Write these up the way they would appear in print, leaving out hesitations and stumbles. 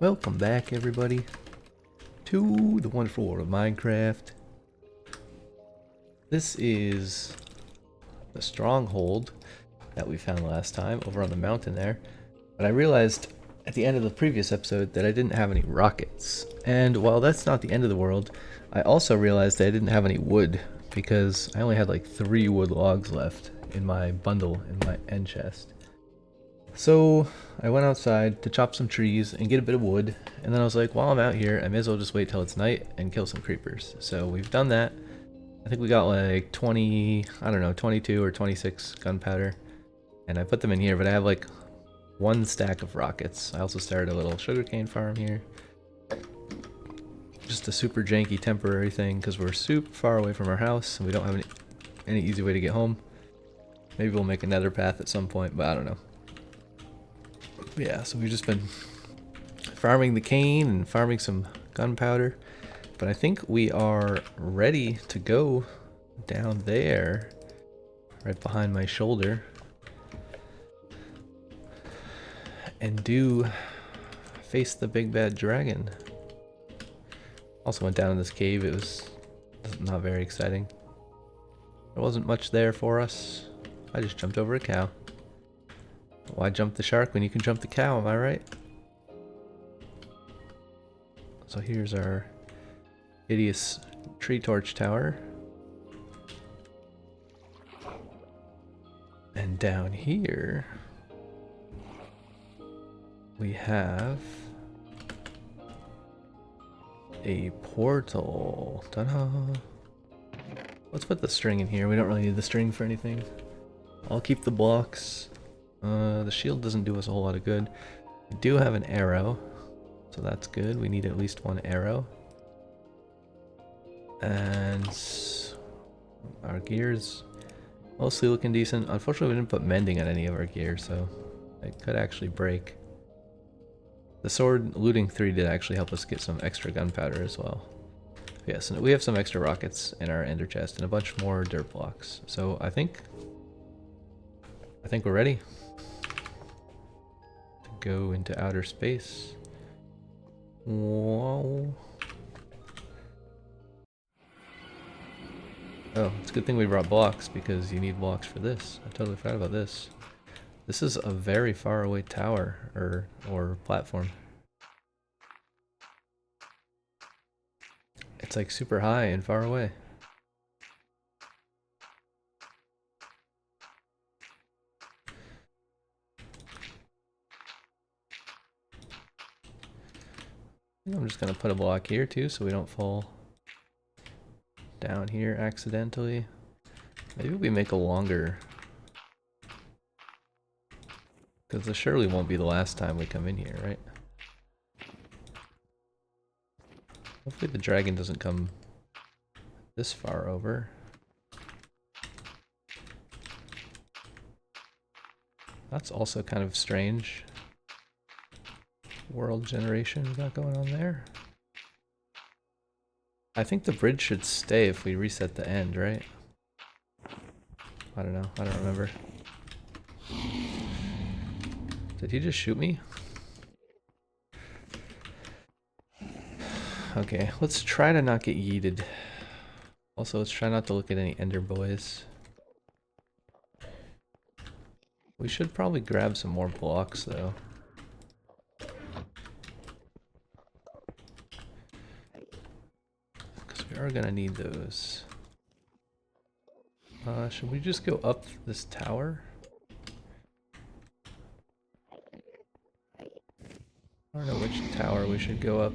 Welcome back, everybody, to the wonderful world of Minecraft. This is the stronghold that we found last time over on the mountain there. But I realized at the end of the previous episode that I didn't have any rockets. And while that's not the end of the world, I also realized that I didn't have any wood because I only had like 3 wood logs left in my bundle in my end chest. So I went outside to chop some trees and get a bit of wood, and then I was like, while I'm out here, I may as well just wait till it's night and kill some creepers. So we've done that. I think we got like 20, I don't know, 22 or 26 gunpowder, and I put them in here, but I have like 1 stack of rockets. I also started a little sugarcane farm here. Just a super janky temporary thing because we're super far away from our house and we don't have any easy way to get home. Maybe we'll make a nether path at some point, but I don't know. Yeah, so we've just been farming the cane and farming some gunpowder, but I think we are ready to go down there, right behind my shoulder, and face the big bad dragon. Also went down in this cave. It was not very exciting. There wasn't much there for us. I just jumped over a cow. Why jump the shark when you can jump the cow, am I right? So here's our hideous tree torch tower. And down here we have a portal. Ta-da! Let's put the string in here. We don't really need the string for anything. I'll keep the blocks. The shield doesn't do us a whole lot of good. We do have an arrow, so that's good. We need at least 1 arrow. And our gear's mostly looking decent. Unfortunately, we didn't put mending on any of our gear, so it could actually break. The sword looting 3 did actually help us get some extra gunpowder as well. Yes, and we have some extra rockets in our ender chest and a bunch more dirt blocks. So I think we're ready to go into outer space. Whoa. Oh, it's a good thing we brought blocks because you need blocks for this. I totally forgot about this. This is a very far away tower or platform. It's like super high and far away. I'm just gonna put a block here too so we don't fall down here accidentally. Maybe we make a longer, because this surely won't be the last time we come in here, right? Hopefully the dragon doesn't come this far over. That's also kind of strange. World generation we got going on there. I think the bridge should stay if we reset the end, right? I don't know. I don't remember. Did he just shoot me? Okay, let's try to not get yeeted. Also, let's try not to look at any ender boys. We should probably grab some more blocks though. Because we are gonna need those. Should we just go up this tower? I don't know which tower we should go up.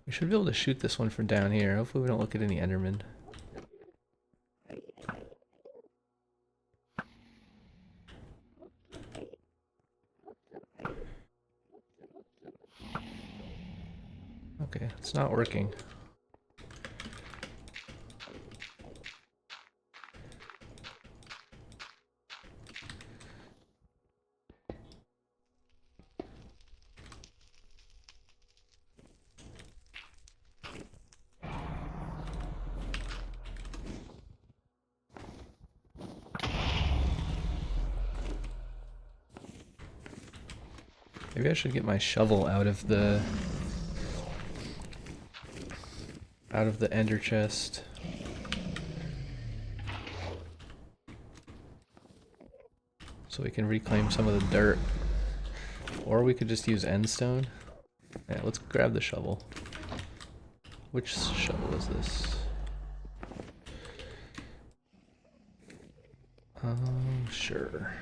We should be able to shoot this one from down here. Hopefully we don't look at any Endermen. Okay, it's not working. Maybe I should get my shovel out of the ender chest. So we can reclaim some of the dirt. Or we could just use end stone. Yeah, let's grab the shovel. Which shovel is this? Sure.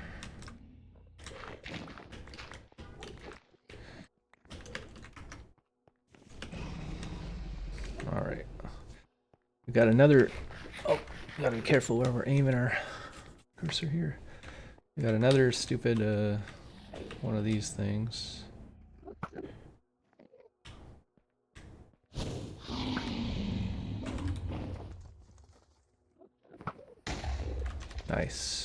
Alright. We got another... Oh, gotta be careful where we're aiming our cursor here. We got another stupid, one of these things. Nice.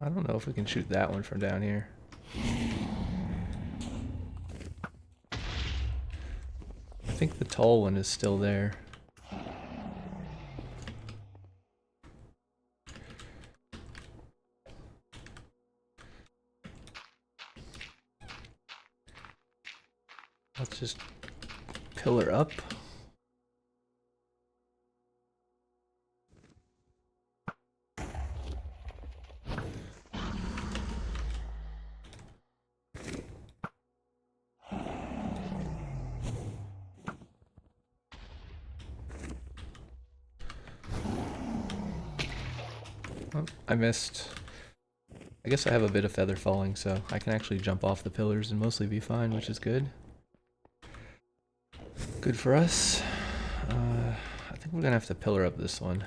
I don't know if we can shoot that one from down here. I think the tall one is still there. Let's just pillar up. Oh, I missed. I guess I have a bit of feather falling, so I can actually jump off the pillars and mostly be fine, which is good. Good for us. I think we're gonna have to pillar up this one.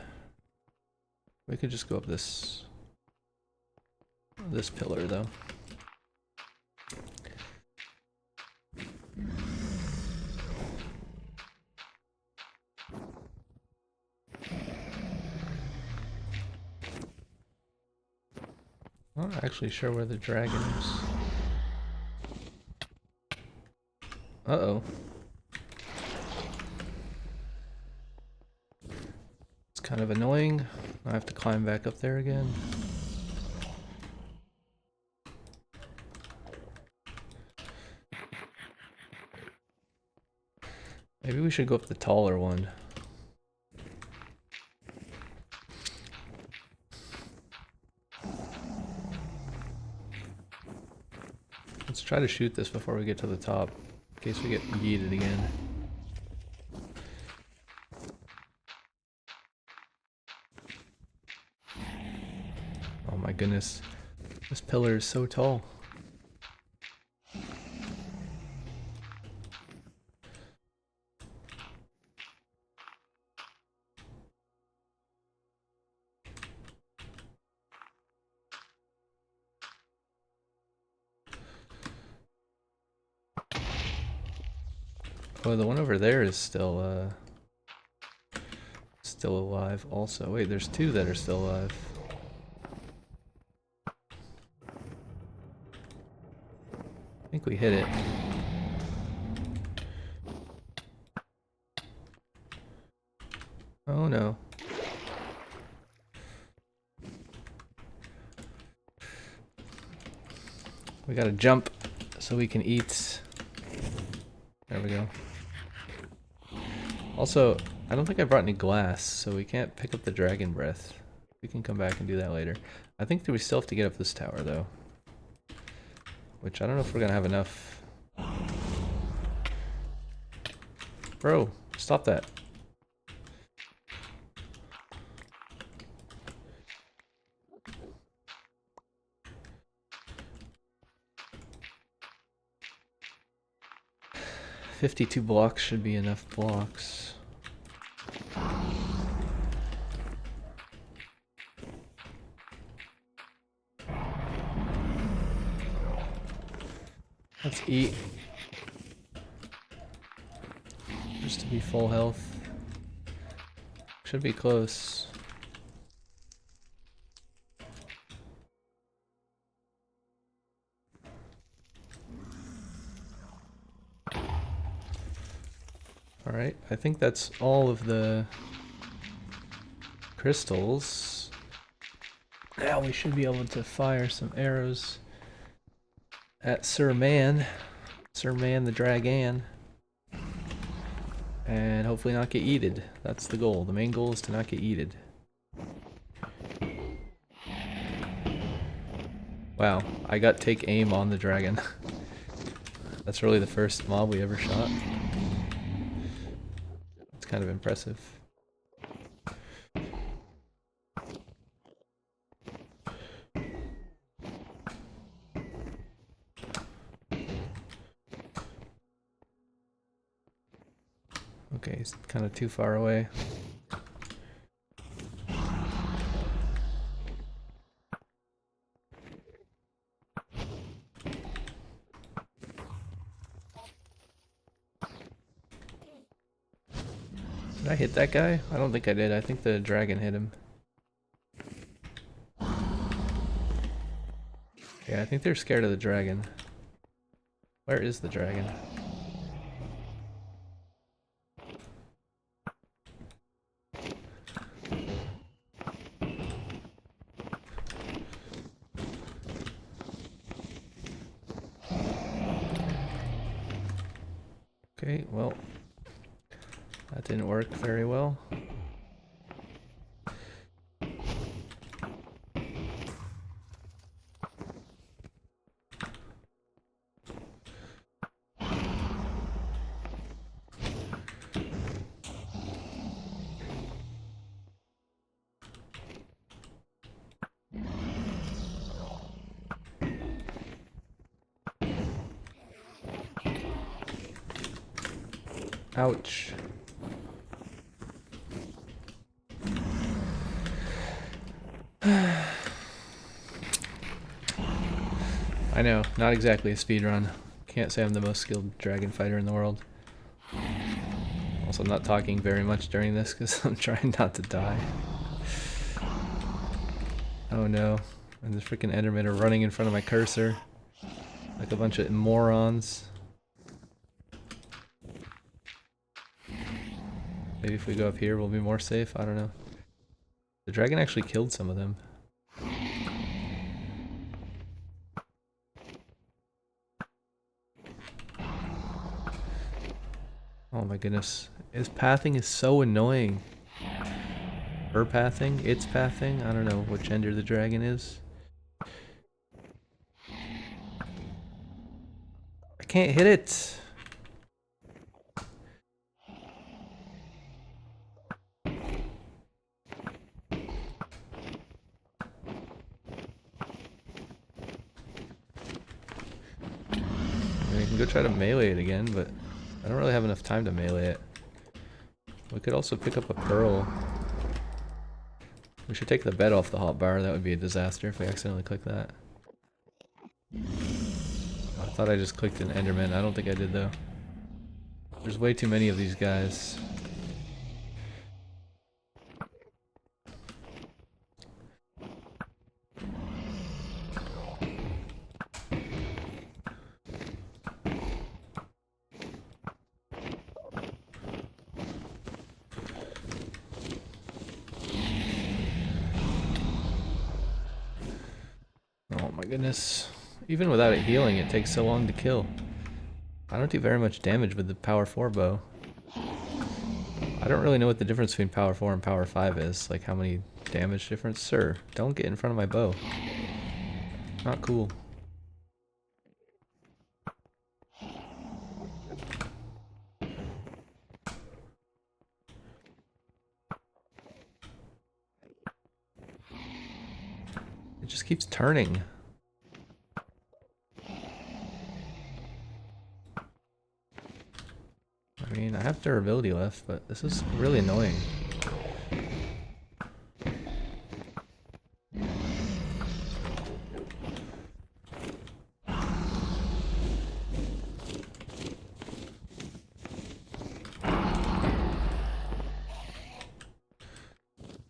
We could just go up this pillar though. I'm not actually sure where the dragon is. Uh-oh. It's kind of annoying. I have to climb back up there again. Maybe we should go up the taller one. Let's try to shoot this before we get to the top, in case we get yeeted again. Oh my goodness, this pillar is so tall. Oh, the one over there is still alive also. Wait, there's two that are still alive. I think we hit it. Oh no. We gotta jump so we can eat. There we go. Also, I don't think I brought any glass, so we can't pick up the dragon breath. We can come back and do that later. I think that we still have to get up this tower, though. Which I don't know if we're gonna have enough. Bro, stop that. $52 blocks should be enough blocks. Let's eat. Just to be full health. Should be close. Alright, I think that's all of the crystals. Now we should be able to fire some arrows at Sir Man the Dragon. And hopefully not get yeeted. That's the goal. The main goal is to not get yeeted. Wow, I got take aim on the dragon. That's really the first mob we ever shot. It's kind of impressive. Okay, he's kind of too far away. Did I hit that guy? I don't think I did. I think the dragon hit him. Yeah, I think they're scared of the dragon. Where is the dragon? Okay, well, that didn't work very well. Ouch. I know, not exactly a speedrun. Can't say I'm the most skilled dragon fighter in the world. Also, I'm not talking very much during this because I'm trying not to die. Oh no, and the freaking Endermen are running in front of my cursor. Like a bunch of morons. Maybe if we go up here we'll be more safe, I don't know. The dragon actually killed some of them. Oh my goodness. His pathing is so annoying. Her pathing? Its pathing? I don't know which gender the dragon is. I can't hit it! I mean, you can go try to melee it again, but I don't really have enough time to melee it. We could also pick up a pearl. We should take the bed off the hotbar. That would be a disaster if we accidentally click that. I thought I just clicked an Enderman. I don't think I did though. There's way too many of these guys. Oh my goodness. Even without it healing, it takes so long to kill. I don't do very much damage with the Power 4 bow. I don't really know what the difference between Power 4 and Power 5 is. Like how many damage difference? Sir, don't get in front of my bow. Not cool. It just keeps turning. I mean, I have durability left, but this is really annoying.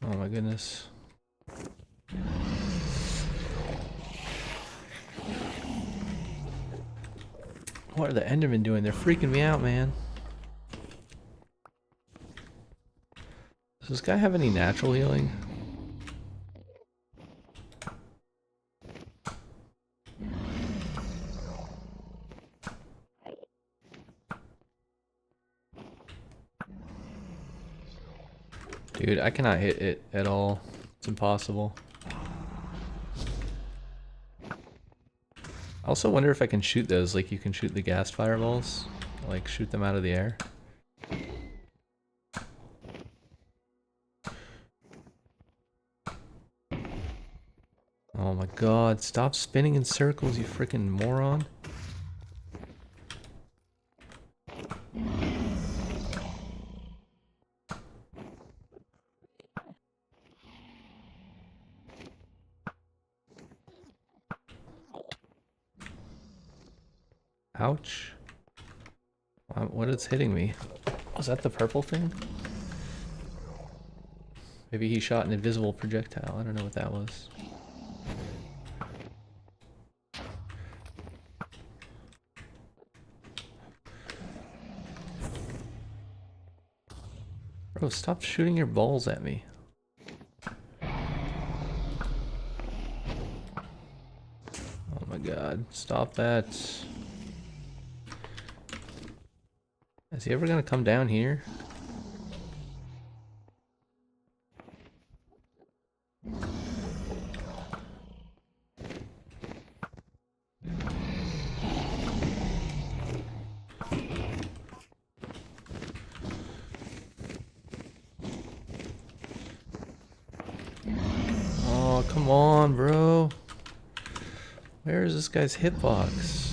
Oh my goodness. What are the Endermen doing? They're freaking me out, man. Does this guy have any natural healing? Dude, I cannot hit it at all. It's impossible. I also wonder if I can shoot those like you can shoot the gas fireballs. Like, shoot them out of the air. Oh my god, stop spinning in circles, you freaking moron. Ouch. What is hitting me? Was that the purple thing? Maybe he shot an invisible projectile. I don't know what that was. Bro, stop shooting your balls at me. Oh my god, stop that. Is he ever gonna come down here? Oh, come on, bro. Where is this guy's hitbox?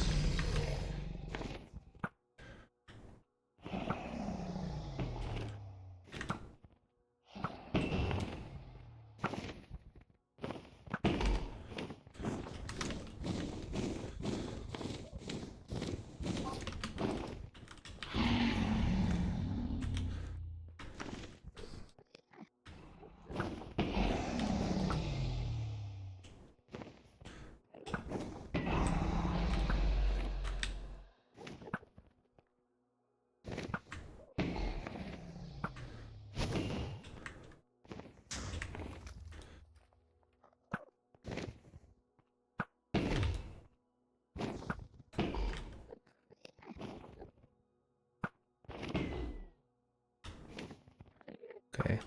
Okay,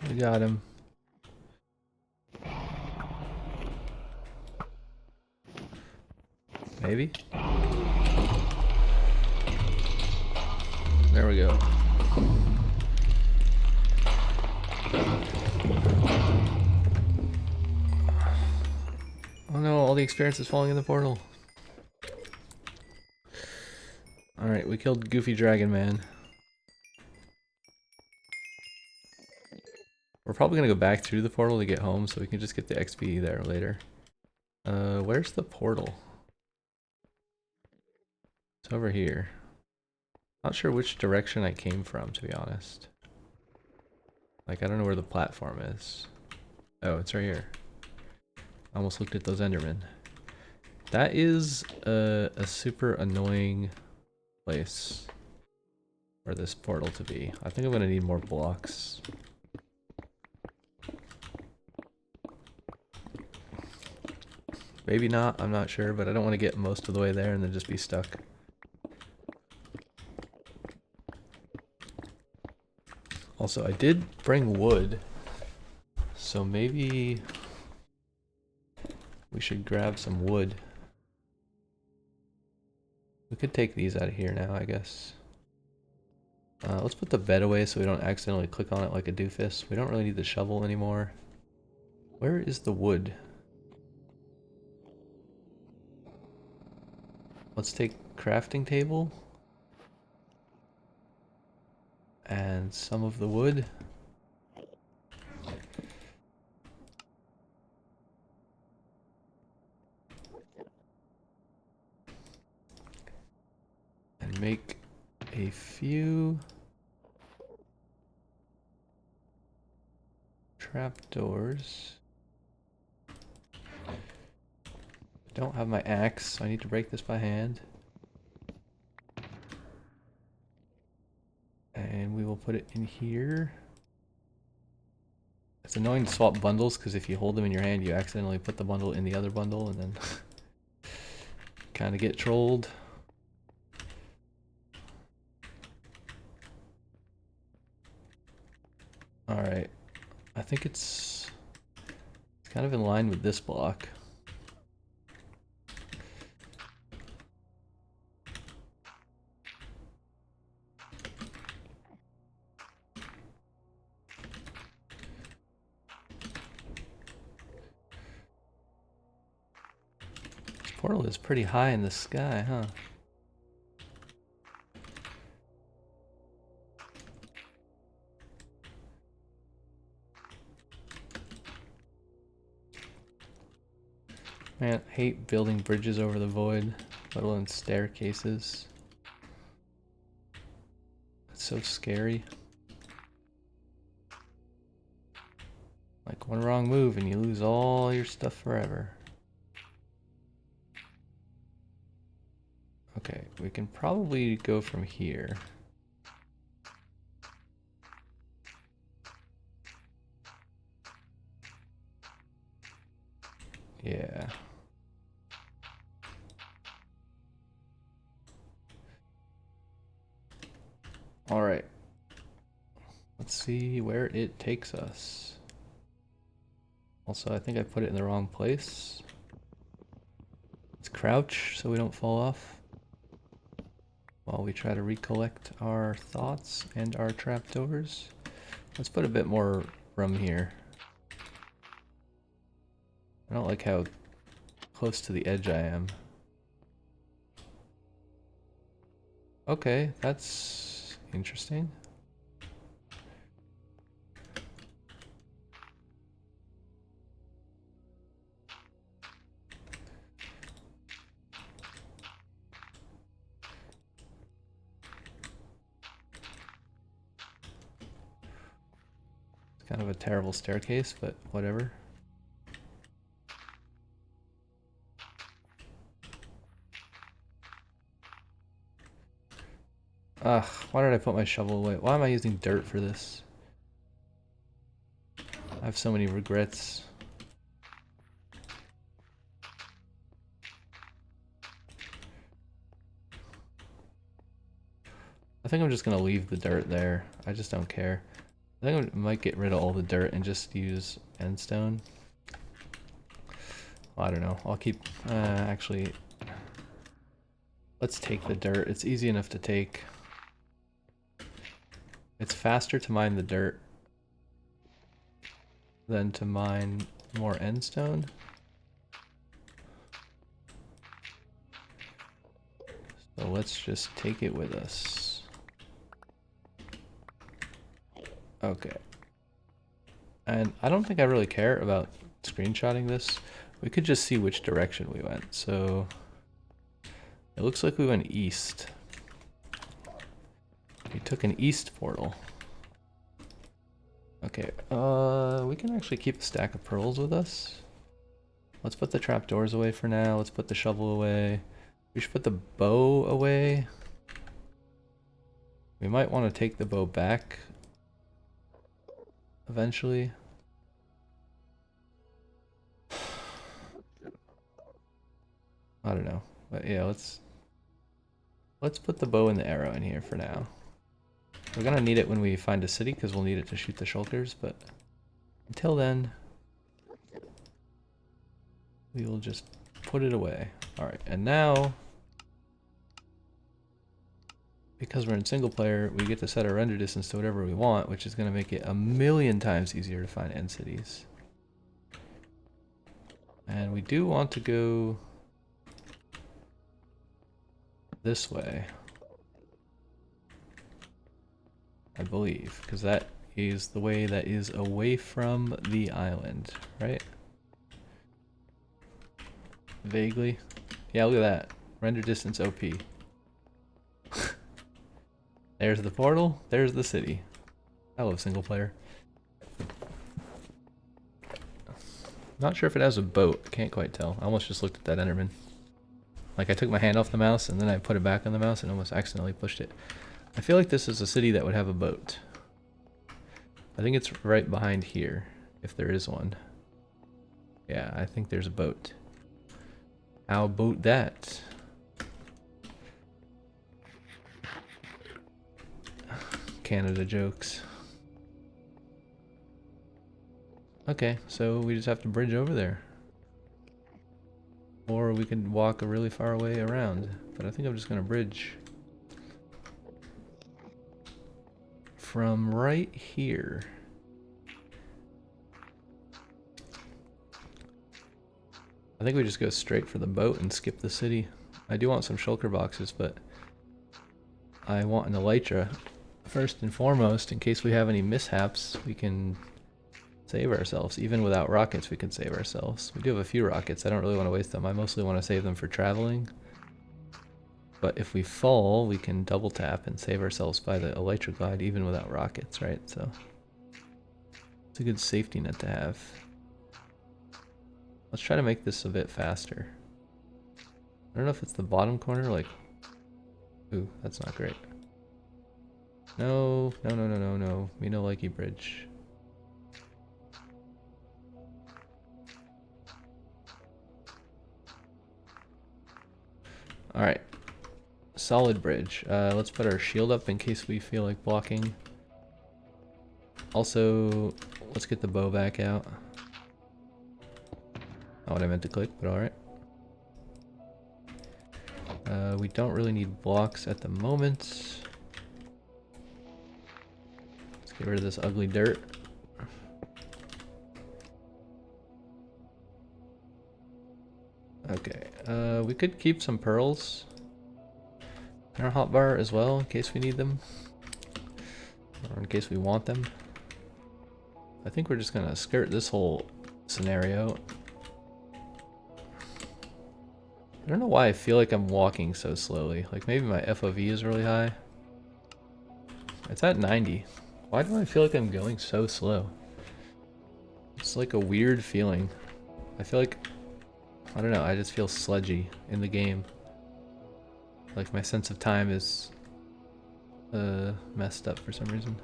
we got him. Maybe? There we go. Oh no, all the experience is falling in the portal. Alright, we killed Goofy Dragon Man. We're probably gonna go back through the portal to get home so we can just get the XP there later. Where's the portal? It's over here. Not sure which direction I came from, to be honest. Like, I don't know where the platform is. Oh, it's right here. I almost looked at those Endermen. That is a super annoying place for this portal to be. I think I'm gonna need more blocks. Maybe not, I'm not sure, but I don't want to get most of the way there and then just be stuck. Also, I did bring wood, so maybe we should grab some wood. We could take these out of here now, I guess. Let's put the bed away so we don't accidentally click on it like a doofus. We don't really need the shovel anymore. Where is the wood? Let's take crafting table. And some of the wood. And make a few trapdoors. I don't have my axe, so I need to break this by hand. And we will put it in here. It's annoying to swap bundles because if you hold them in your hand, you accidentally put the bundle in the other bundle and then kind of get trolled. Alright, I think it's kind of in line with this block. This portal is pretty high in the sky, huh? Man, I hate building bridges over the void, let alone staircases. It's so scary. Like one wrong move and you lose all your stuff forever. Okay, we can probably go from here. Yeah. All right. Let's see where it takes us. Also, I think I put it in the wrong place. Let's crouch so we don't fall off while we try to recollect our thoughts and our trapdoors. Let's put a bit more room here. I don't like how close to the edge I am. Okay, that's interesting. It's kind of a terrible staircase, but whatever. Ugh, why did I put my shovel away? Why am I using dirt for this? I have so many regrets. I think I'm just gonna leave the dirt there. I just don't care. I think I might get rid of all the dirt and just use endstone. Well, I don't know. I'll keep... actually... Let's take the dirt. It's easy enough to take. It's faster to mine the dirt than to mine more endstone. So let's just take it with us. Okay. And I don't think I really care about screenshotting this. We could just see which direction we went. So it looks like we went east. We took an east portal. Okay, we can actually keep a stack of pearls with us. Let's put the trapdoors away for now. Let's put the shovel away. We should put the bow away. We might want to take the bow back eventually. I don't know, but yeah, let's put the bow and the arrow in here for now. We're gonna need it when we find a city because we'll need it to shoot the shulkers, but until then, we will just put it away. Alright, and now, because we're in single player, we get to set our render distance to whatever we want, which is gonna make it a million times easier to find end cities. And we do want to go this way, I believe, because that is the way that is away from the island, right? Vaguely. Yeah, look at that. Render distance OP. There's the portal, there's the city. I love single player. Not sure if it has a boat, can't quite tell. I almost just looked at that Enderman. Like I took my hand off the mouse and then I put it back on the mouse and almost accidentally pushed it. I feel like this is a city that would have a boat. I think it's right behind here. if there is one. Yeah, I think there's a boat. How about that? Canada jokes. Okay, so we just have to bridge over there. Or we could walk a really far way around. But I think I'm just gonna bridge from right here. I think we just go straight for the boat and skip the city. I do want some shulker boxes, but I want an elytra first and foremost. In case we have any mishaps, we can save ourselves. Even without rockets, we can save ourselves. We do have a few rockets. I don't really want to waste them. I mostly want to save them for traveling. But if we fall, we can double tap and save ourselves by the elytra glide even without rockets, right? So it's a good safety net to have. Let's try to make this a bit faster. I don't know if it's the bottom corner, like... Ooh, that's not great. No, no, no, no, no, no. Me no likey bridge. Alright. Solid bridge. Let's put our shield up in case we feel like blocking. Also, let's get the bow back out. Not what I meant to click, but alright. We don't really need blocks at the moment. Let's get rid of this ugly dirt. Okay, we could keep some pearls in our hotbar as well in case we need them. Or in case we want them. I think we're just gonna skirt this whole scenario. I don't know why I feel like I'm walking so slowly. Like maybe my FOV is really high. It's at 90. Why do I feel like I'm going so slow? It's like a weird feeling. I feel like, I don't know, I just feel sludgy in the game. Like my sense of time is messed up for some reason.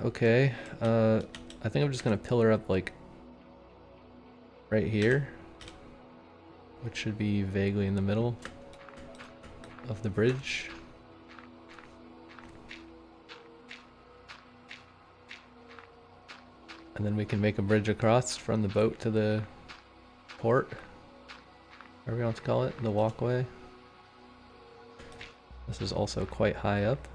Okay, I think I'm just gonna pillar up like right here, which should be vaguely in the middle of the bridge. And then we can make a bridge across from the boat to the port, whatever you want to call it, the walkway. This is also quite high up.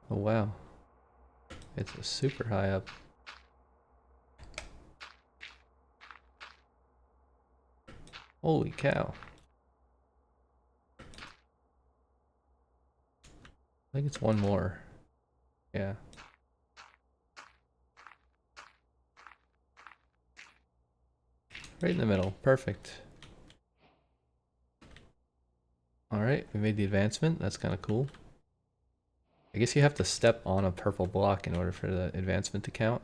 Oh wow, it's super high up. Holy cow. I think it's one more. Yeah. Right in the middle. Perfect. Alright, we made the advancement. That's kind of cool. I guess you have to step on a purple block in order for the advancement to count.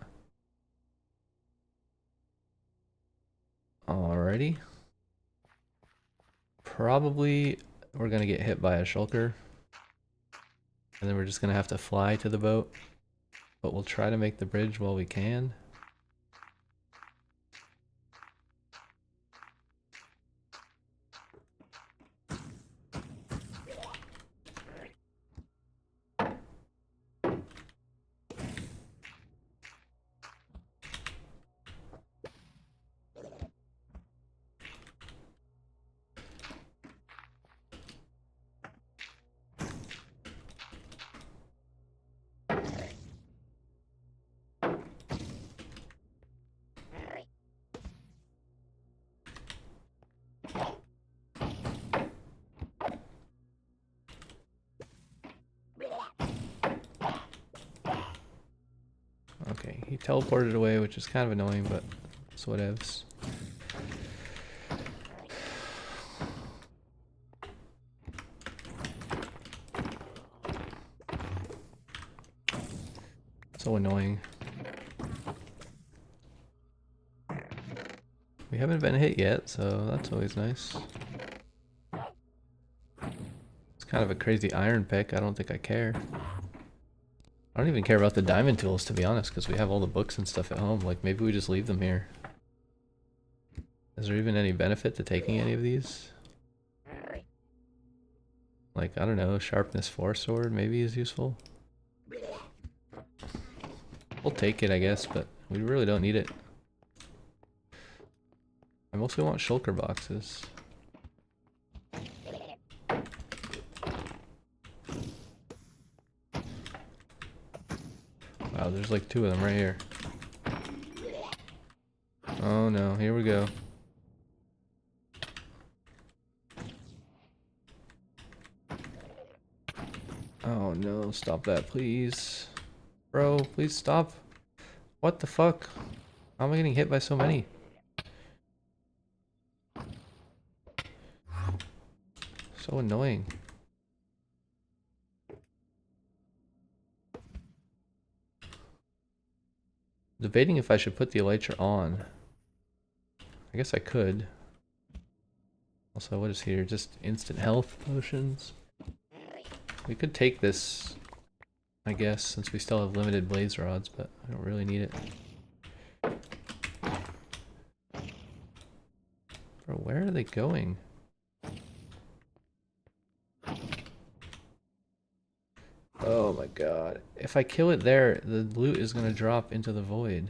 Alrighty. Probably we're gonna get hit by a shulker. And then we're just gonna have to fly to the boat. But we'll try to make the bridge while we can. Okay, he teleported away, which is kind of annoying, but it's whatevs. So annoying. We haven't been hit yet, so that's always nice. kind of a crazy iron pick. I don't think I care. I don't even care about the diamond tools, to be honest, because we have all the books and stuff at home. Like, maybe we just leave them here. Is there even any benefit to taking any of these? Like, I don't know, sharpness 4 sword maybe is useful. We'll take it, I guess, but we really don't need it. I mostly want shulker boxes. Wow, there's like 2 of them right here. Oh no, here we go. Oh no, stop that please. Bro, please stop. What the fuck? How am I getting hit by so many? So annoying. Debating if I should put the elytra on. I guess I could. Also, what is here? Just instant health potions. We could take this, I guess, since we still have limited blaze rods, but I don't really need it. Bro, where are they going? Oh my god. If I kill it there, the loot is gonna drop into the void.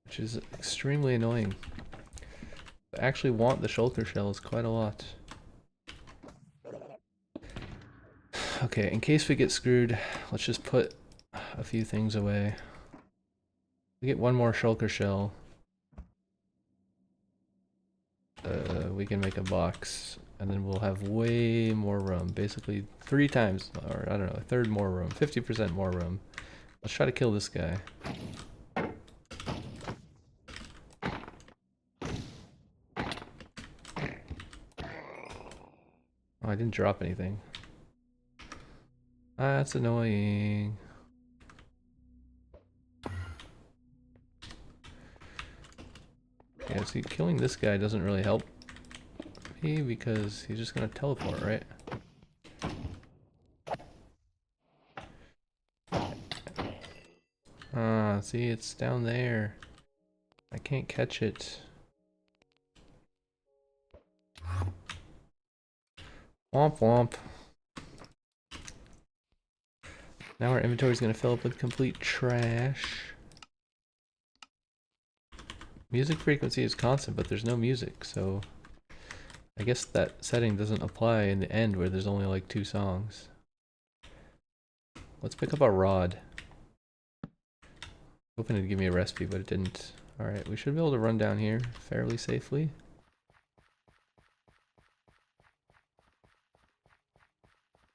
Which is extremely annoying. I actually want the shulker shells quite a lot. Okay, in case we get screwed, let's just put a few things away. We get 1 more shulker shell. We can make a box, and then we'll have way more room. Basically 3 times, or I don't know, a third more room, 50% more room. Let's try to kill this guy. Oh, I didn't drop anything. That's annoying. Yeah, see, killing this guy doesn't really help me because he's just gonna teleport, right? Ah, see, it's down there. I can't catch it. Womp womp. Now our inventory is going to fill up with complete trash. Music frequency is constant, but there's no music, so I guess that setting doesn't apply in the end where there's only like 2 songs. Let's pick up a rod. Hoping it'd give me a recipe, but it didn't. Alright, we should be able to run down here fairly safely.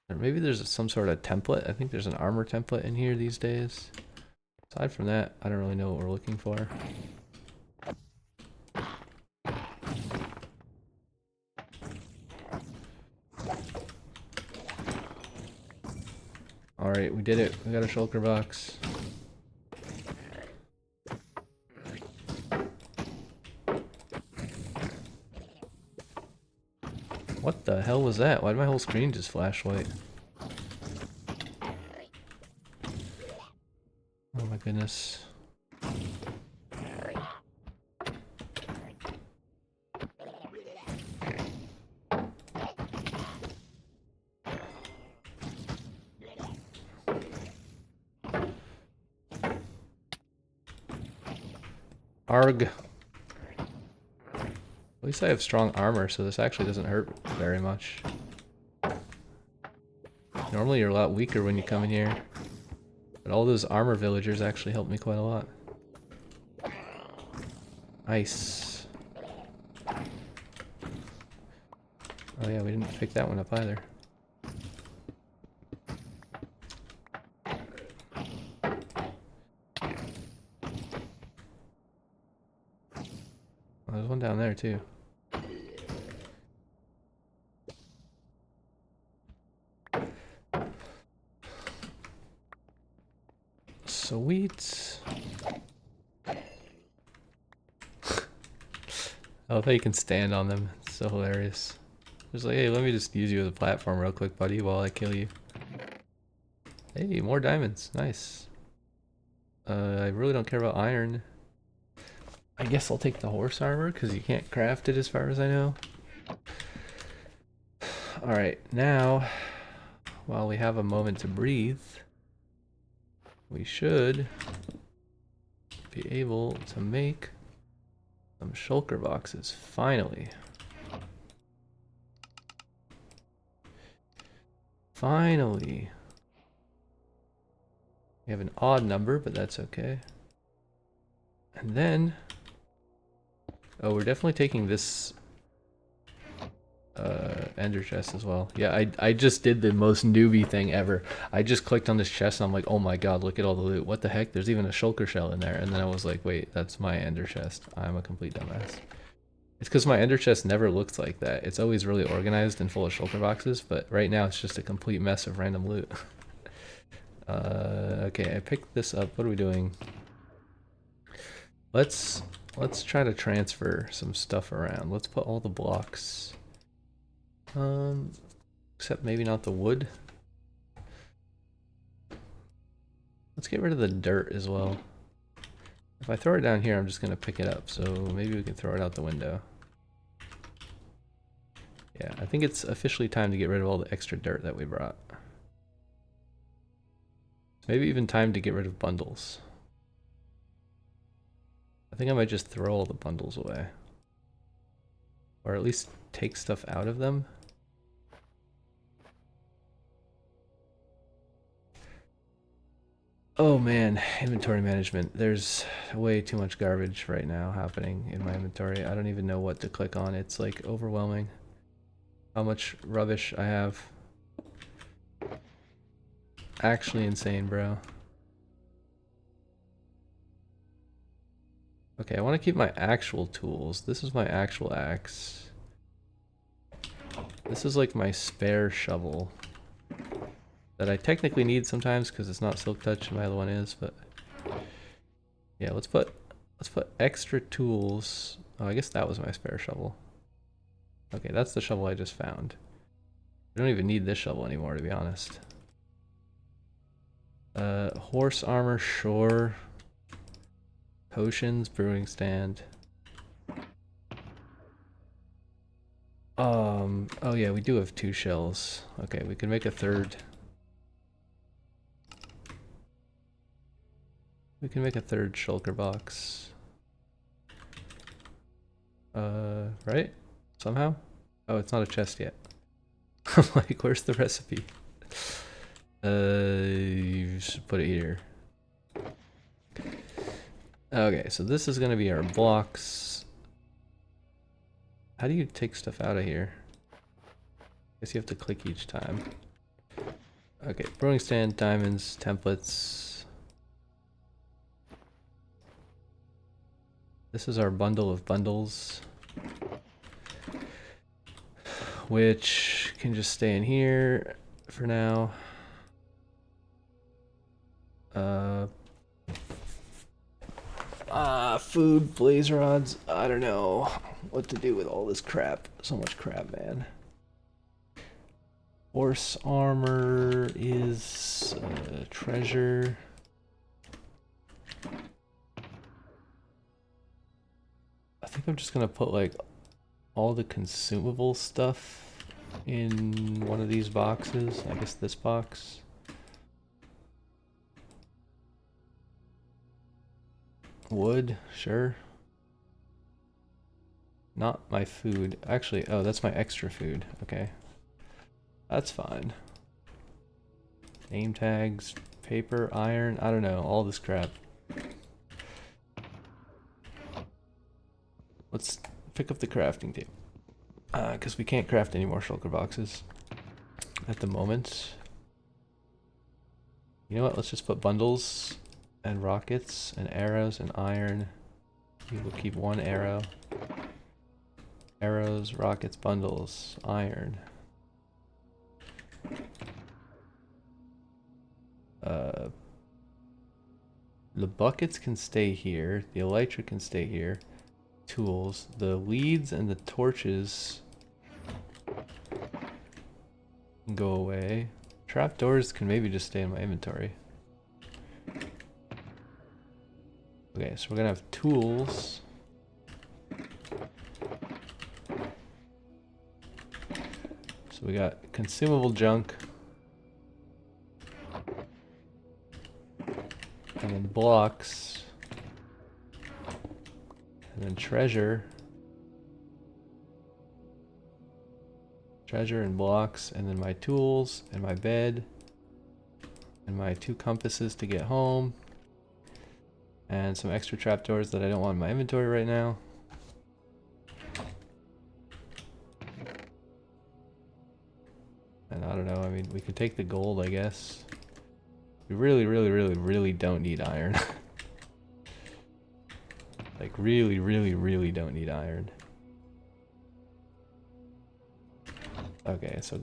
Or maybe there's some sort of template. I think there's an armor template in here these days. Aside from that, I don't really know what we're looking for. Alright, we did it. We got a shulker box. What the hell was that? Why did my whole screen just flash white? Oh my goodness. Arg. At least I have strong armor, so this actually doesn't hurt very much. Normally you're a lot weaker when you come in here. But all those armor villagers actually helped me quite a lot. Nice. Oh yeah, we didn't pick that one up either. Oh, there's one down there too. Sweet. I love how you can stand on them. It's so hilarious. Just like, hey, let me just use you as a platform real quick, buddy, while I kill you. Hey, more diamonds. Nice. I really don't care about iron. I guess I'll take the horse armor, because you can't craft it as far as I know. Alright, now, while we have a moment to breathe, we should be able to make some shulker boxes, finally. Finally. We have an odd number, but that's okay. And then, oh, we're definitely taking this ender chest as well. Yeah, I just did the most newbie thing ever. I just clicked on this chest and I'm like, oh my god, look at all the loot. What the heck? There's even a shulker shell in there. And then I was like, wait, that's my ender chest. I'm a complete dumbass. It's because my ender chest never looks like that. It's always really organized and full of shulker boxes, but right now it's just a complete mess of random loot. Okay, I picked this up. What are we doing? Let's try to transfer some stuff around. Let's put all the blocks. Except maybe not the wood. Let's get rid of the dirt as well. If I throw it down here, I'm just gonna pick it up, so maybe we can throw it out the window. Yeah, I think it's officially time to get rid of all the extra dirt that we brought. Maybe even time to get rid of bundles. I think I might just throw all the bundles away. Or at least take stuff out of them. Oh man, inventory management. There's way too much garbage right now happening in my inventory. I don't even know what to click on. It's like overwhelming how much rubbish I have. Actually insane, bro. Okay, I want to keep my actual tools. This is my actual axe. This is like my spare shovel that I technically need sometimes because it's not silk touch and my other one is, but yeah, let's put extra tools. Oh, I guess that was my spare shovel. Okay, that's the shovel I just found. I don't even need this shovel anymore, to be honest. Horse armor, sure. Potions, brewing stand. Oh yeah, we do have 2 shells. Okay, we can make a third. We can make a third shulker box. Right? Somehow? Oh, it's not a chest yet. I'm like, where's the recipe? You should put it here. Okay, so this is gonna be our blocks. How do you take stuff out of here? Guess you have to click each time. Okay, brewing stand, diamonds, templates. This is our bundle of bundles, which can just stay in here for now. Food, blaze rods. I don't know what to do with all this crap. So much crap, man. Horse armor is treasure. I think I'm just gonna put like all the consumable stuff in one of these boxes. I guess this box. Wood, sure. Not my food. Actually, oh, that's my extra food. Okay. That's fine. Name tags, paper, iron, I don't know, all this crap. Let's pick up the crafting table. Because we can't craft any more shulker boxes at the moment. You know what, let's just put bundles and rockets and arrows and iron. We will keep 1 arrow. Arrows, rockets, bundles, iron. The buckets can stay here. The elytra can stay here. tools. The leads and the torches can go away. Trapdoors can maybe just stay in my inventory. Okay, so we're gonna have tools. So we got consumable junk. And then blocks. And then treasure. Treasure and blocks, and then my tools, and my bed, and my 2 compasses to get home, and some extra trapdoors that I don't want in my inventory right now. And I don't know, I mean, we could take the gold, I guess. We really don't need iron. Like, really don't need iron. Okay, so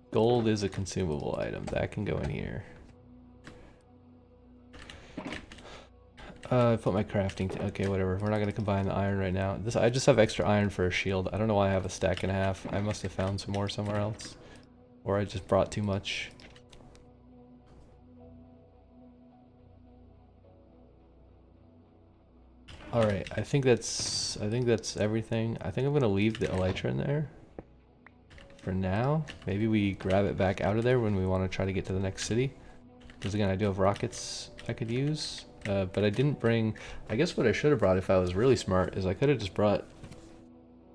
gold is a consumable item. That can go in here. I put my crafting... okay, whatever. We're not going to combine the iron right now. I just have extra iron for a shield. I don't know why I have a stack and a half. I must have found some more somewhere else. Or I just brought too much. Alright, I think that's everything. I think I'm going to leave the elytra in there. For now. Maybe we grab it back out of there when we want to try to get to the next city. Because again, I do have rockets I could use. But I didn't bring... I guess what I should have brought if I was really smart is I could have just brought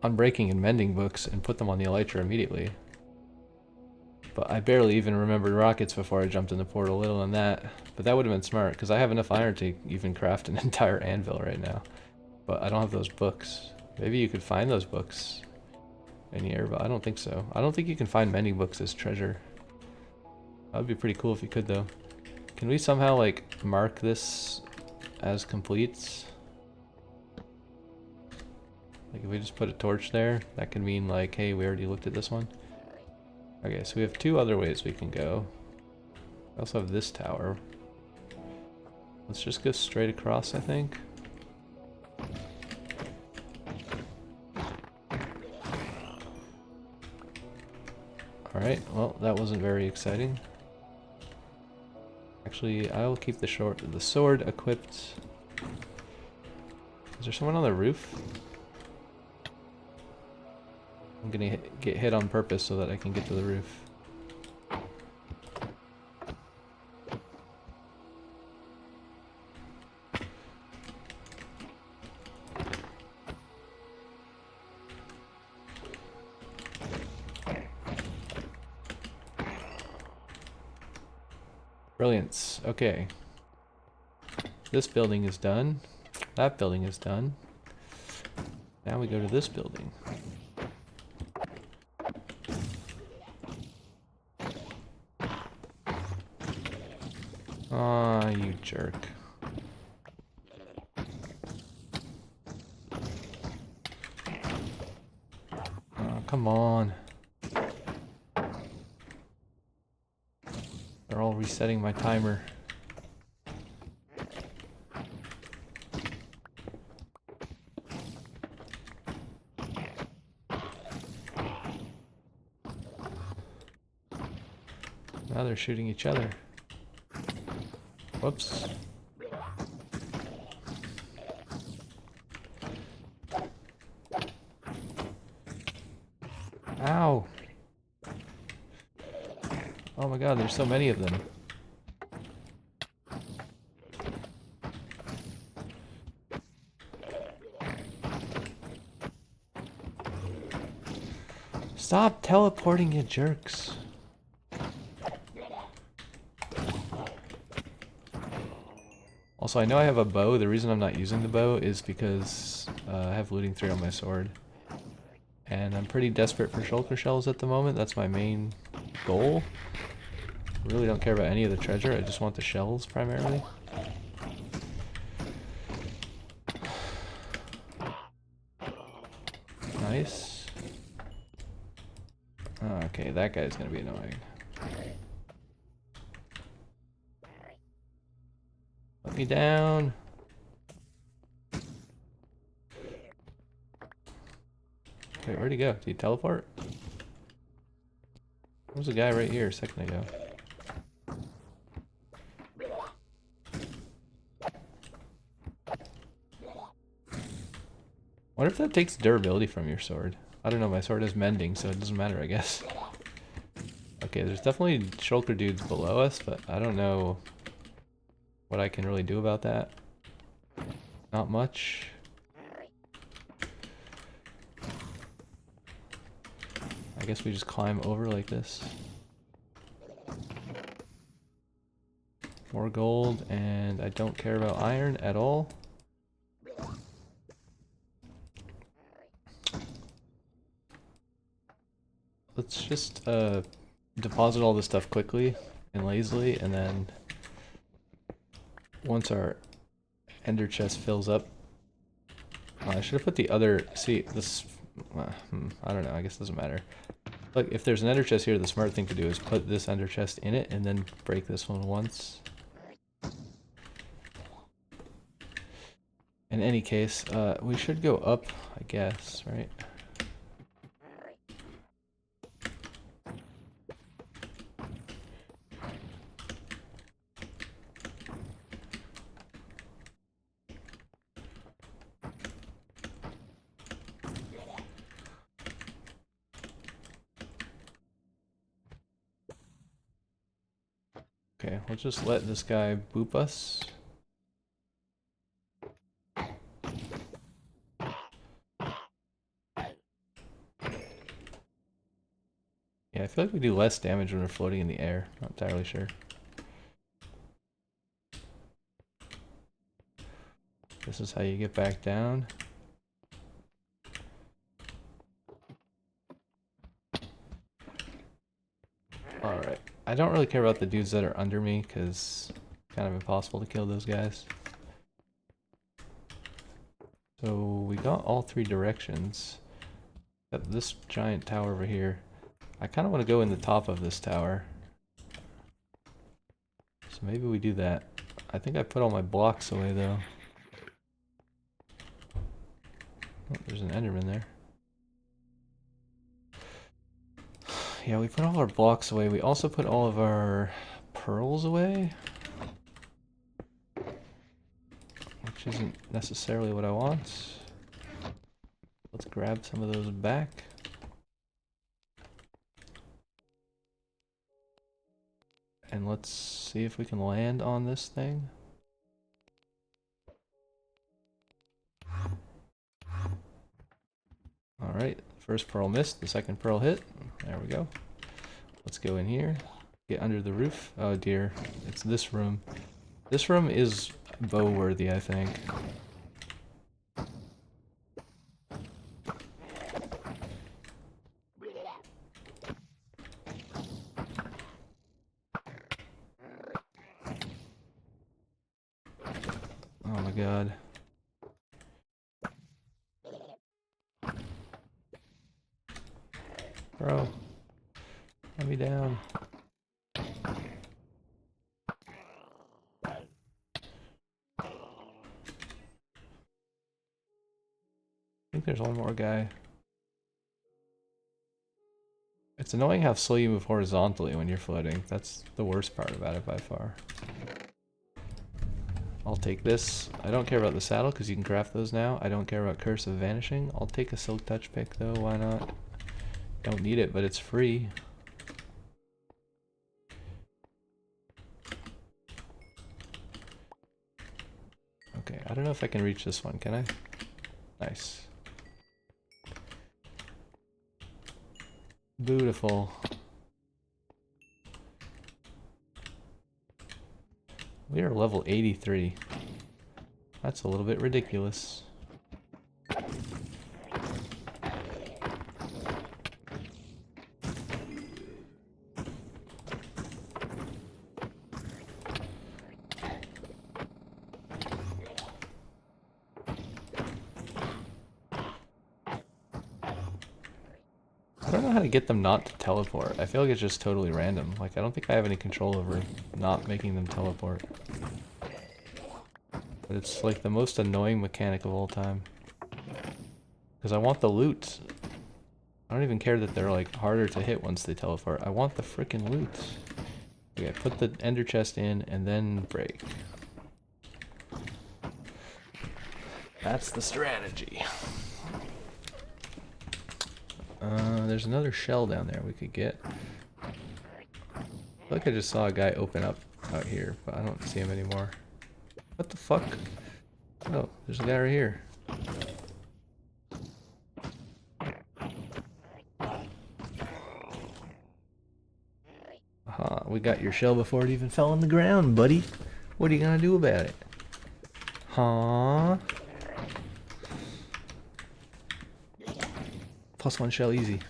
unbreaking and mending books and put them on the elytra immediately. But I barely even remembered rockets before I jumped in the portal, little than that. But that would have been smart, because I have enough iron to even craft an entire anvil right now. But I don't have those books. Maybe you could find those books in here, but I don't think so. I don't think you can find mending books as treasure. That would be pretty cool if you could, though. Can we somehow, like, mark this as complete? Like, if we just put a torch there, that could mean, like, hey, we already looked at this one. Okay, so we have 2 other ways we can go. We also have this tower. Let's just go straight across, I think. Alright, well, that wasn't very exciting. Actually, I will keep the sword equipped. Is there someone on the roof? I'm gonna get hit on purpose so that I can get to the roof. Brilliance. Okay. This building is done. That building is done. Now we go to this building. Aw, you jerk. Oh, come on. They're all resetting my timer. Now they're shooting each other. Whoops. Ow. Oh my god, there's so many of them. Stop teleporting, you jerks. Also, I know I have a bow. The reason I'm not using the bow is because I have looting 3 on my sword. And I'm pretty desperate for shulker shells at the moment. That's my main goal. I really don't care about any of the treasure. I just want the shells primarily. Nice. Oh, okay, that guy's gonna be annoying. Let me down. Wait, where'd he go? Did he teleport? There was a guy right here a second ago. What if that takes durability from your sword? I don't know, my sword is mending, so it doesn't matter, I guess. Okay, there's definitely shulker dudes below us, but I don't know what I can really do about that. Not much. I guess we just climb over like this. More gold, and I don't care about iron at all. Let's just deposit all this stuff quickly and lazily, and then once our ender chest fills up, I should have put the other, see this, I don't know, I guess it doesn't matter. Look, if there's an ender chest here, the smart thing to do is put this ender chest in it and then break this one once. In any case, we should go up, I guess, right? Okay, we'll just let this guy boop us. Yeah, I feel like we do less damage when we're floating in the air. Not entirely sure. This is how you get back down. Alright. I don't really care about the dudes that are under me, because it's kind of impossible to kill those guys. So we got all three directions. Got this giant tower over here. I kind of want to go in the top of this tower. So maybe we do that. I think I put all my blocks away though. Oh, there's an Enderman there. Yeah, we put all our blocks away. We also put all of our pearls away. Which isn't necessarily what I want. Let's grab some of those back. And let's see if we can land on this thing. Alright, first pearl missed, the second pearl hit. There we go. Let's go in here. Get under the roof. Oh dear, it's this room. This room is bow worthy, I think. Oh my god. Bro, let me down. I think there's one more guy. It's annoying how slow you move horizontally when you're floating. That's the worst part about it by far. I'll take this. I don't care about the saddle because you can craft those now. I don't care about Curse of Vanishing. I'll take a Silk Touch pick though, why not? Don't need it, but it's free. Okay, I don't know if I can reach this one, can I? Nice. Beautiful. We are level 83. That's a little bit ridiculous. I don't know how to get them not to teleport. I feel like it's just totally random. Like, I don't think I have any control over not making them teleport. But it's like the most annoying mechanic of all time. Because I want the loot. I don't even care that they're like harder to hit once they teleport. I want the frickin' loot. Okay, put the ender chest in and then break. That's the strategy. There's another shell down there we could get. I feel like I just saw a guy open up out here, but I don't see him anymore. What the fuck? Oh, there's a guy right here. Aha, we got your shell before it even fell on the ground, buddy. What are you gonna do about it? Huh? +1 shell easy.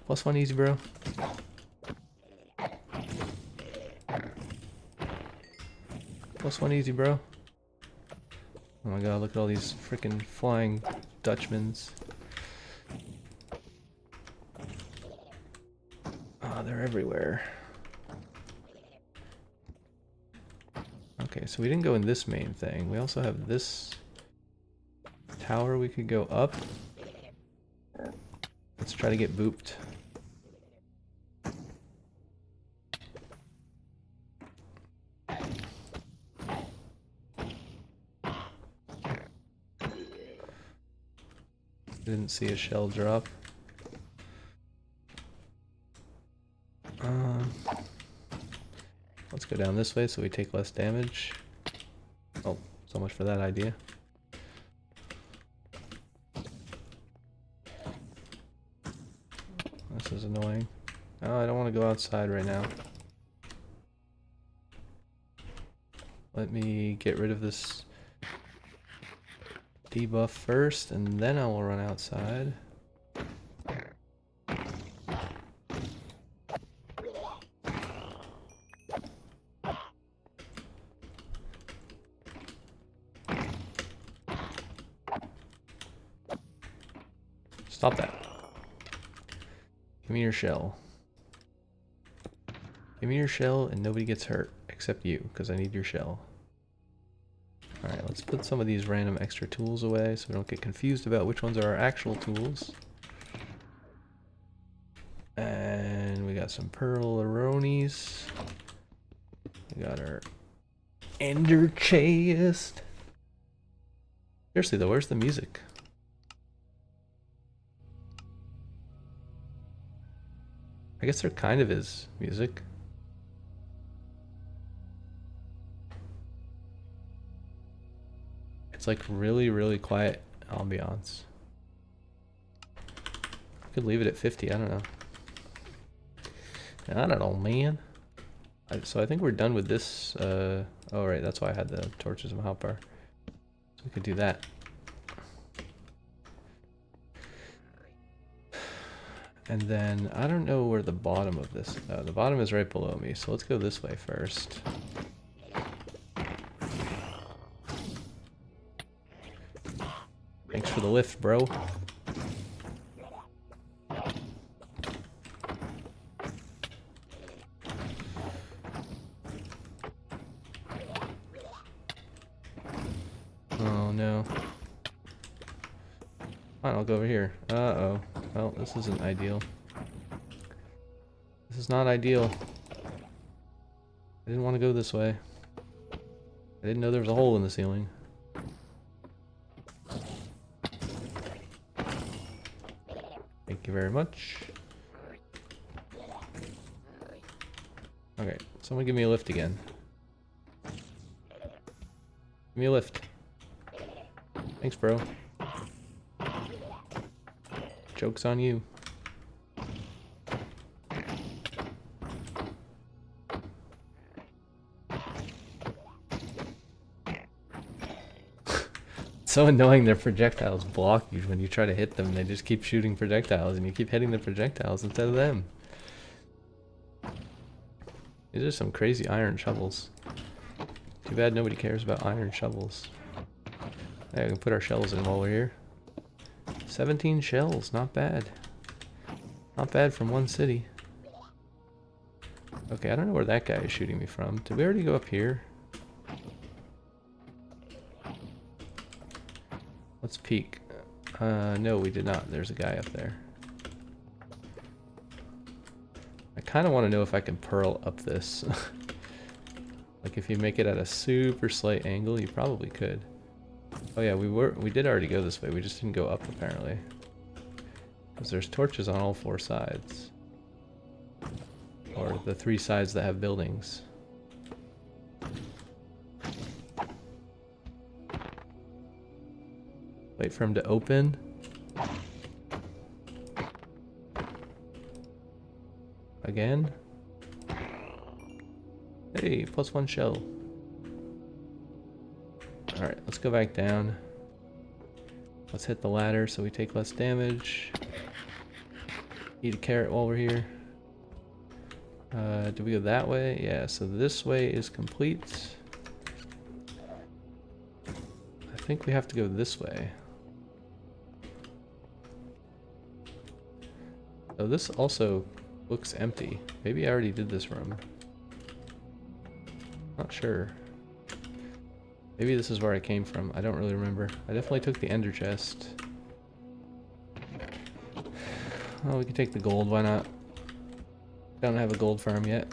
+1 easy, bro. +1 easy, bro. Oh my god, look at all these freaking flying Dutchmans. Oh, they're everywhere. Okay, so we didn't go in this main thing. We also have this tower we could go up. Let's try to get booped. Didn't see a shell drop. Let's go down this way so we take less damage. Oh, so much for that idea. This is annoying. Oh, I don't want to go outside right now. Let me get rid of this debuff first, and then I will run outside. Stop that. Give me your shell. Give me your shell and nobody gets hurt except you, because I need your shell. Alright, let's put some of these random extra tools away so we don't get confused about which ones are our actual tools. And we got some pearl-aronis. We got our ender chest. Seriously though, where's the music? I guess there kind of is music. It's like really, really quiet ambiance. I could leave it at 50, I don't know. I don't know, man. So I think we're done with this. Oh right, that's why I had the torches and hotbar. So we could do that. And then, I don't know where the bottom of this... the bottom is right below me, so let's go this way first. Thanks for the lift, bro. Oh no. Fine, I'll go over here. Uh-oh. Well, this isn't ideal. This is not ideal. I didn't want to go this way. I didn't know there was a hole in the ceiling. Thank you very much. Okay, someone give me a lift again. Give me a lift. Thanks, bro. Joke's on you. It's so annoying their projectiles block you when you try to hit them. They just keep shooting projectiles and you keep hitting the projectiles instead of them. These are some crazy iron shovels. Too bad nobody cares about iron shovels. Hey, we can put our shells in while we're here. 17 shells, not bad. Not bad from one city. Okay, I don't know where that guy is shooting me from. Did we already go up here? Let's peek. No, we did not. There's a guy up there. I kind of want to know if I can pearl up this. Like if you make it at a super slight angle, you probably could. Oh yeah, we did already go this way. We just didn't go up apparently. Because there's torches on all 4 sides. Or the 3 sides that have buildings. Wait for him to open. Again. Hey, +1 shell. Alright, let's go back down. Let's hit the ladder so we take less damage. Eat a carrot while we're here. Do we go that way? Yeah, so this way is complete. I think we have to go this way. So this also looks empty. Maybe I already did this room. Not sure. Maybe this is where I came from. I don't really remember. I definitely took the ender chest. Oh, we can take the gold. Why not? Don't have a gold farm yet.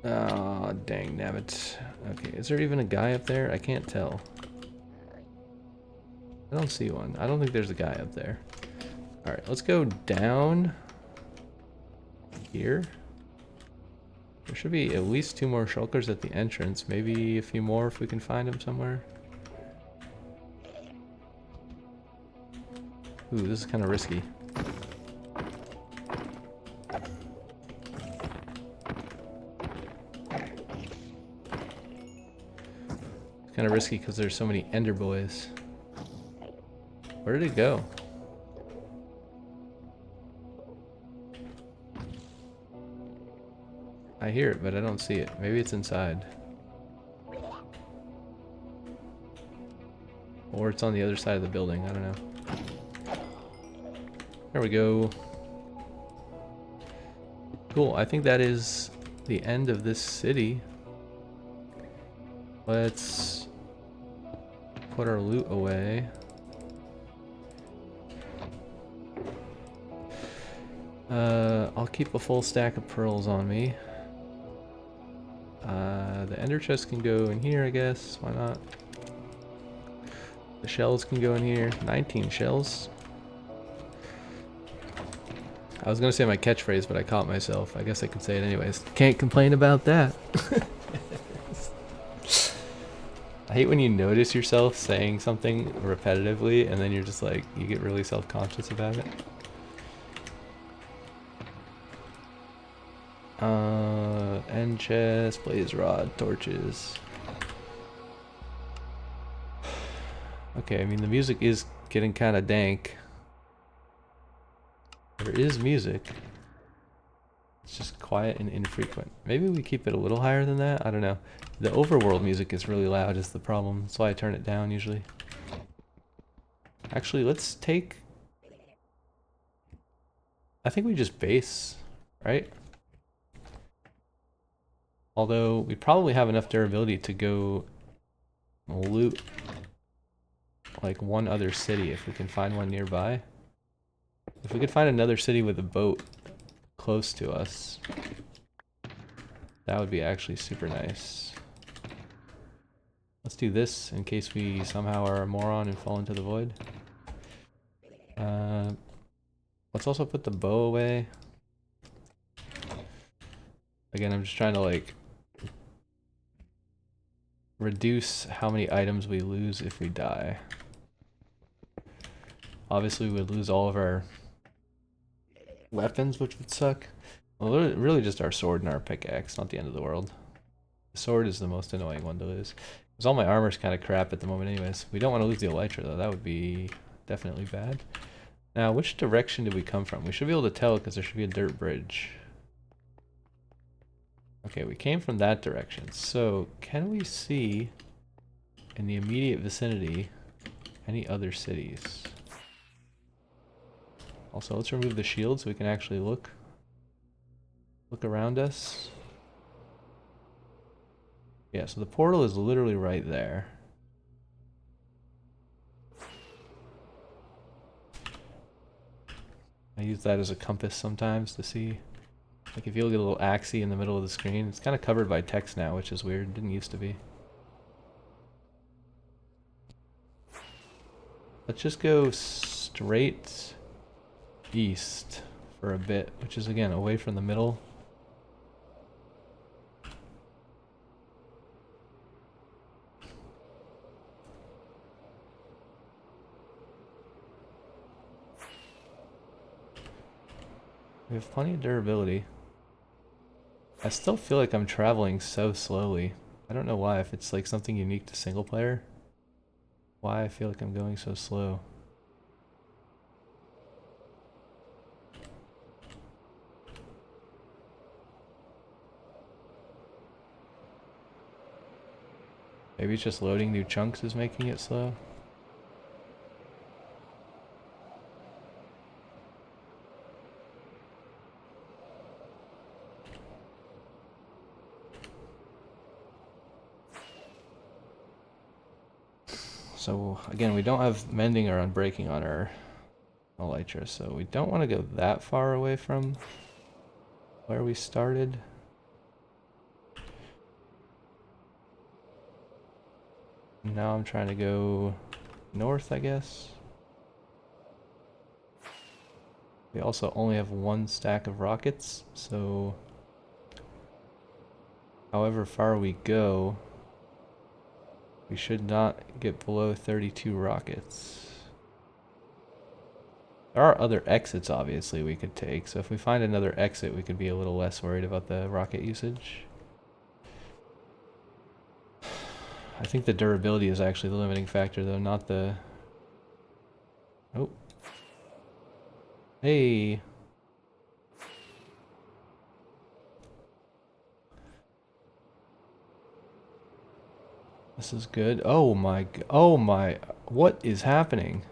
Oh, dang nabbit. Okay, is there even a guy up there? I can't tell. I don't see one. I don't think there's a guy up there. Alright, let's go down here. There should be at least 2 more shulkers at the entrance. Maybe a few more if we can find them somewhere. Ooh, this is kind of risky. It's kind of risky because there's so many ender boys. Where did it go? I hear it, but I don't see it. Maybe it's inside. Or it's on the other side of the building. I don't know. There we go. Cool. I think that is the end of this city. Let's put our loot away. I'll keep a full stack of pearls on me. The ender chest can go in here, I guess. Why not? The shells can go in here. 19 shells. I was gonna say my catchphrase, but I caught myself. I guess I could say it anyways. Can't complain about that. I hate when you notice yourself saying something repetitively and then you're just like, you get really self-conscious about it. End chest, blaze rod, torches. Okay, I mean the music is getting kind of dank. There is music. It's just quiet and infrequent. Maybe we keep it a little higher than that? I don't know. The overworld music is really loud is the problem. That's why I turn it down usually. Actually, let's take... I think we just base, right? Although we probably have enough durability to go loot like one other city if we can find one nearby. If we could find another city with a boat close to us, that would be actually super nice. Let's do this in case we somehow are a moron and fall into the void. Let's also put the bow away. Again, I'm just trying to like reduce how many items we lose if we die. Obviously, we would lose all of our weapons, which would suck. Well, really just our sword and our pickaxe, not the end of the world. The sword is the most annoying one to lose. Because all my armor's kind of crap at the moment anyways. We don't want to lose the elytra though, that would be definitely bad. Now, which direction did we come from? We should be able to tell because there should be a dirt bridge. Okay, we came from that direction. So, can we see in the immediate vicinity any other cities? Also, let's remove the shield so we can actually look around us. Yeah, so the portal is literally right there. I use that as a compass sometimes to see. Like if you look at a little axis in the middle of the screen, it's kind of covered by text now, which is weird. It didn't used to be. Let's just go straight east for a bit, which is again away from the middle. We have plenty of durability. I still feel like I'm traveling so slowly. I don't know why, if it's like something unique to single player. Why I feel like I'm going so slow. Maybe it's just loading new chunks is making it slow. So again, we don't have mending or unbreaking on our elytra, so we don't want to go that far away from where we started. Now I'm trying to go north, I guess. We also only have one stack of rockets, so however far we go, we should not get below 32 rockets. There are other exits, obviously, we could take, so if we find another exit, we could be a little less worried about the rocket usage. I think the durability is actually the limiting factor, though, not the... Oh. Hey! This is good. Oh my... Oh my... What is happening?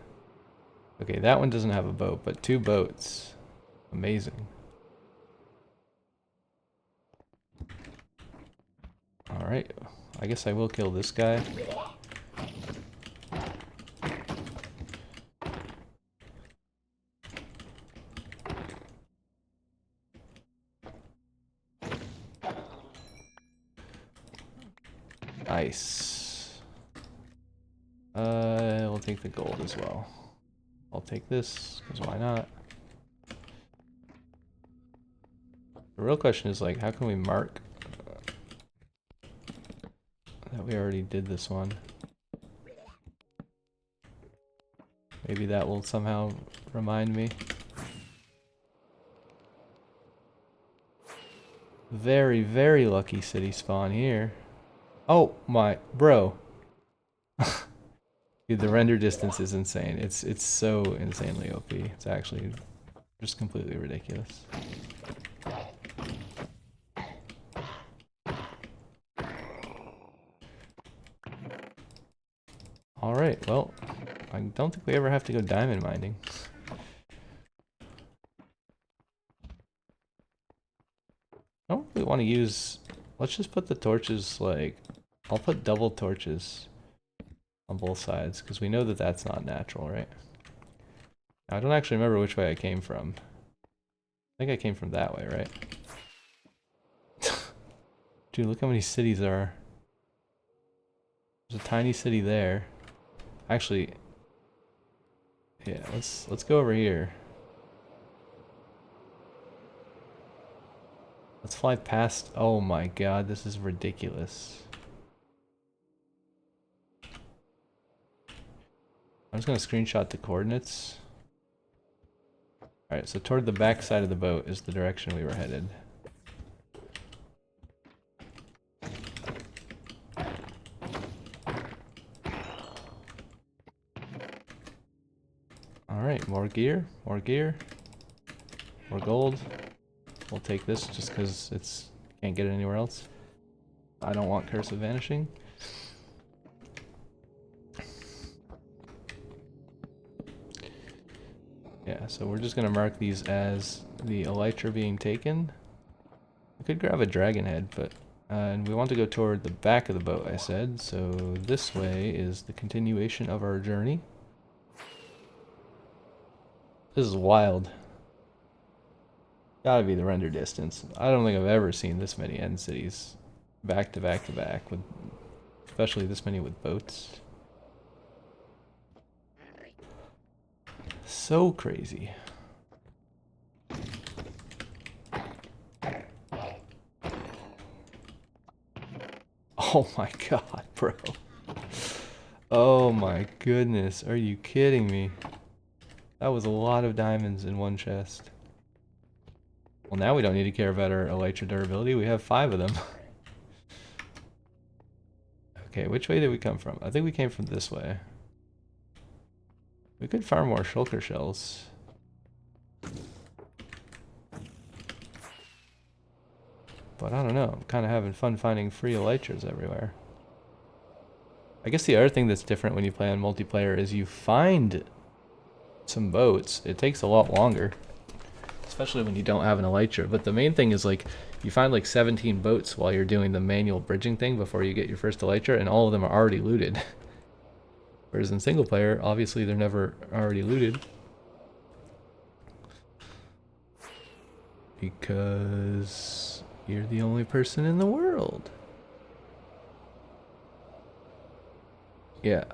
Okay, that one doesn't have a boat, but 2 boats. Amazing. Alright, I guess I will kill this guy. Nice. We'll take the gold as well. I'll take this, because why not? The real question is, like, how can we mark that we already did this one? Maybe that will somehow remind me. Very, very lucky city spawn here. Oh my, bro. Dude, the render distance is insane. It's so insanely OP. It's actually just completely ridiculous. Alright, well, I don't think we ever have to go diamond mining. I don't really want to use... Let's just put the torches, like... I'll put double torches on both sides, because we know that that's not natural, right? I don't actually remember which way I came from. I think I came from that way, right? Dude, look how many cities there are. There's a tiny city there. Actually, yeah, let's go over here. Let's fly past. Oh my god, this is ridiculous. I'm just gonna screenshot the coordinates. Alright, so toward the back side of the boat is the direction we were headed. Alright, more gear, more gold. We'll take this just because it's can't get it anywhere else. I don't want Curse of Vanishing. Yeah, so we're just gonna mark these as the elytra being taken. We could grab a dragon head, but and we want to go toward the back of the boat, I said, so this way is the continuation of our journey. This is wild. Gotta be the render distance. I don't think I've ever seen this many end cities back to back to back, with especially this many with boats. So crazy. Oh my god, bro. Oh my goodness, are you kidding me? That was a lot of diamonds in one chest. Well, now we don't need to care about our elytra durability. We have 5 of them. Okay, which way did we come from? I think we came from this way. We could farm more shulker shells. But I don't know. I'm kind of having fun finding free elytras everywhere. I guess the other thing that's different when you play on multiplayer is you find some boats. It takes a lot longer, especially when you don't have an elytra. But the main thing is, like, you find like 17 boats while you're doing the manual bridging thing before you get your first elytra, and all of them are already looted. Whereas in single player, obviously they're never already looted. Because you're the only person in the world. Yeah.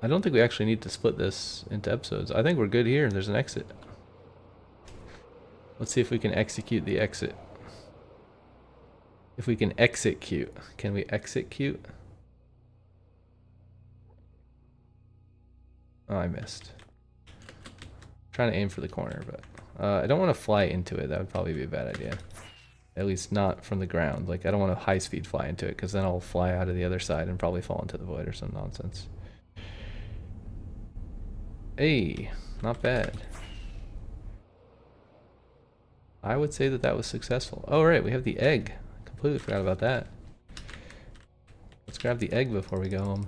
I don't think we actually need to split this into episodes. I think we're good here, and there's an exit. Let's see if we can execute the exit. If we can execute. Can we execute? Oh, I missed. Trying to aim for the corner, but I don't want to fly into it. That would probably be a bad idea. At least not from the ground. Like, I don't want to high-speed fly into it, because then I'll fly out of the other side and probably fall into the void or some nonsense. Hey, not bad. I would say that that was successful. Oh, right, we have the egg. I completely forgot about that. Let's grab the egg before we go home.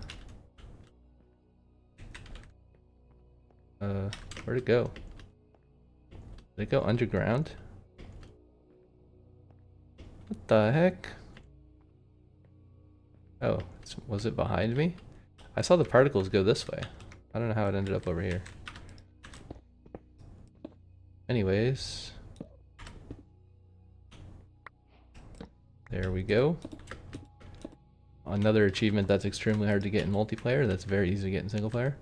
Where'd it go? Did it go underground? What the heck? Oh, was it behind me? I saw the particles go this way. I don't know how it ended up over here. Anyways. There we go. Another achievement that's extremely hard to get in multiplayer. That's very easy to get in single player.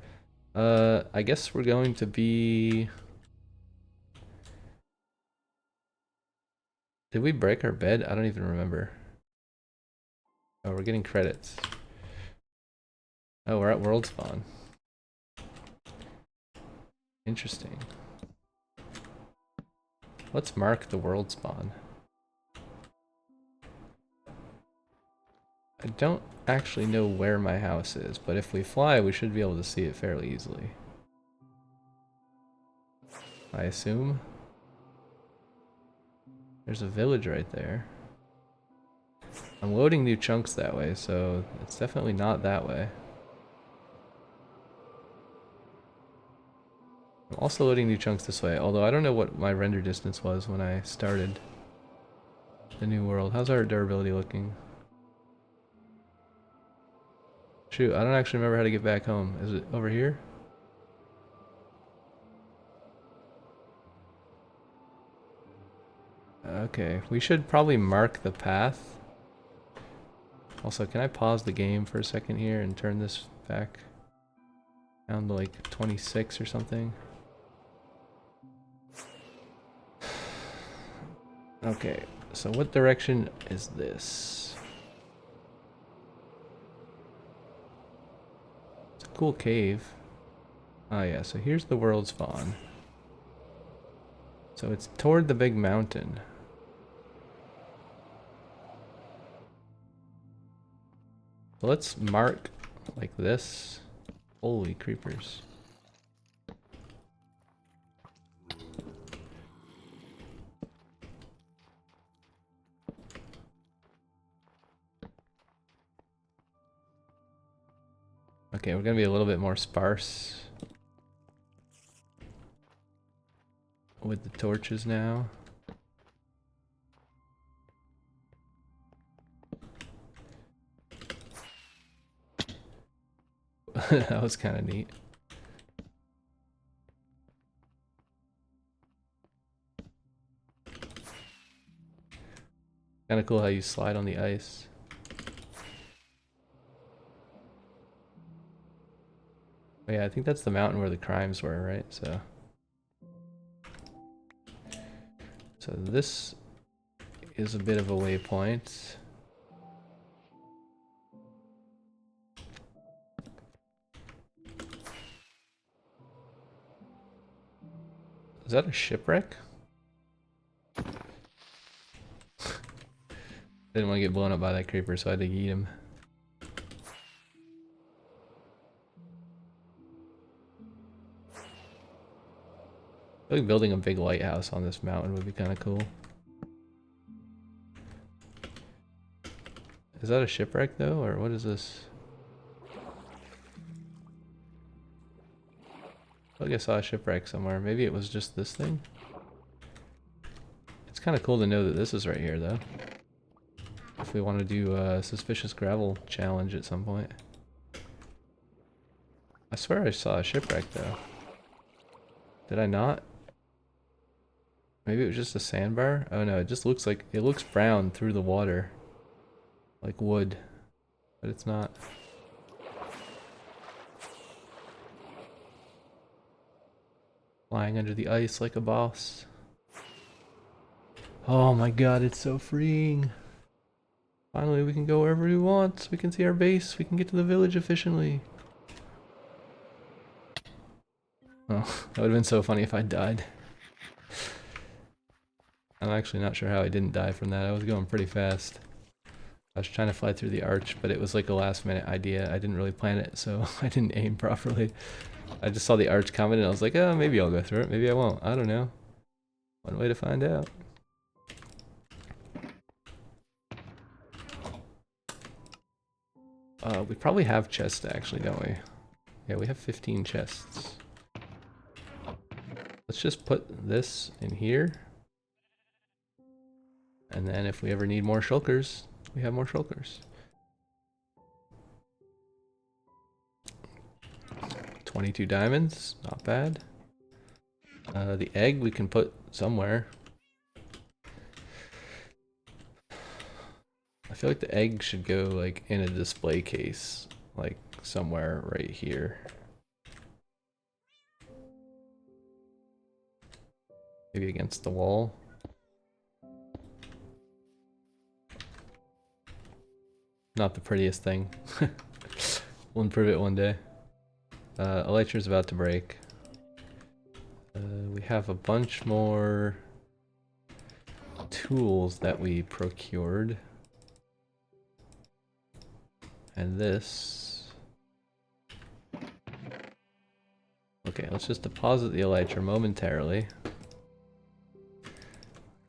I guess we're going to be... Did we break our bed? I don't even remember. Oh, we're getting credits. Oh, we're at world spawn. Interesting. Let's mark the world spawn. I don't actually know where my house is, but if we fly, we should be able to see it fairly easily. I assume. There's a village right there. I'm loading new chunks that way, so it's definitely not that way. I'm also loading new chunks this way, although I don't know what my render distance was when I started the new world. How's our durability looking? Shoot, I don't actually remember how to get back home. Is it over here? Okay, we should probably mark the path. Also, can I pause the game for a second here and turn this back down to like 26 or something? Okay, so what direction is this? It's a cool cave. Oh yeah, so here's the world spawn. So it's toward the big mountain. So let's mark like this. Holy creepers. Okay, we're gonna be a little bit more sparse with the torches now. That was kind of neat. Kind of cool how you slide on the ice. But yeah, I think that's the mountain where the crimes were, right? So this is a bit of a waypoint. Is that a shipwreck? Didn't want to get blown up by that creeper, so I had to eat him. I feel like building a big lighthouse on this mountain would be kind of cool. Is that a shipwreck though, or what is this? I feel like I saw a shipwreck somewhere. Maybe it was just this thing? It's kind of cool to know that this is right here though. If we want to do a suspicious gravel challenge at some point. I swear I saw a shipwreck though. Did I not? Maybe it was just a sandbar? Oh no, it just looks like, it looks brown through the water. Like wood. But it's not. Flying under the ice like a boss. Oh my god, it's so freeing. Finally we can go wherever we want. We can see our base. We can get to the village efficiently. Oh, that would have been so funny if I died. I'm actually not sure how I didn't die from that. I was going pretty fast. I was trying to fly through the arch, but it was like a last minute idea. I didn't really plan it, so I didn't aim properly. I just saw the arch coming and I was like, oh, maybe I'll go through it. Maybe I won't. I don't know. One way to find out. We probably have chests actually, don't we? Yeah, we have 15 chests. Let's just put this in here. And then if we ever need more shulkers, we have more shulkers. 22 diamonds, not bad. The egg we can put somewhere. I feel like the egg should go like in a display case, like somewhere right here. Maybe against the wall. Not the prettiest thing. We'll improve it one day. Elytra's about to break. We have a bunch more tools that we procured. And this. Okay, let's just deposit the elytra momentarily.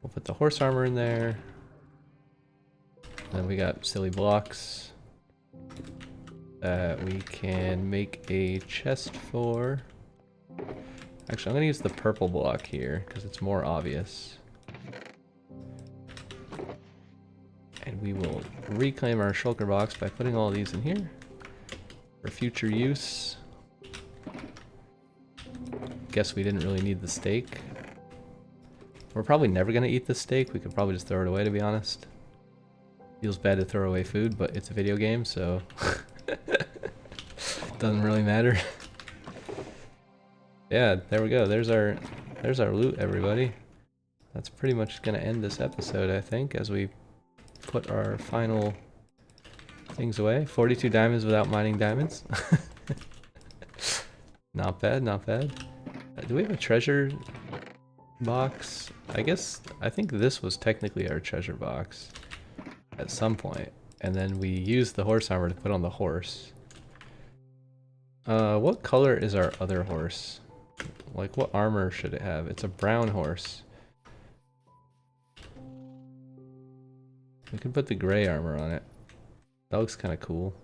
We'll put the horse armor in there. Then we got silly blocks that we can make a chest for. Actually, I'm going to use the purple block here because it's more obvious. And we will reclaim our shulker box by putting all these in here for future use. Guess we didn't really need the steak. We're probably never going to eat the steak. We could probably just throw it away, to be honest. Feels bad to throw away food, but it's a video game, so doesn't really matter. Yeah, there we go. There's our loot, everybody. That's pretty much gonna end this episode, I think, as we put our final things away. 42 diamonds without mining diamonds. Not bad, not bad. Do we have a treasure box? I think this was technically our treasure box at some point, and then we used the horse armor to put on the horse. What color is our other horse? Like, what armor should it have? It's a brown horse. We can put the gray armor on it. That looks kind of cool.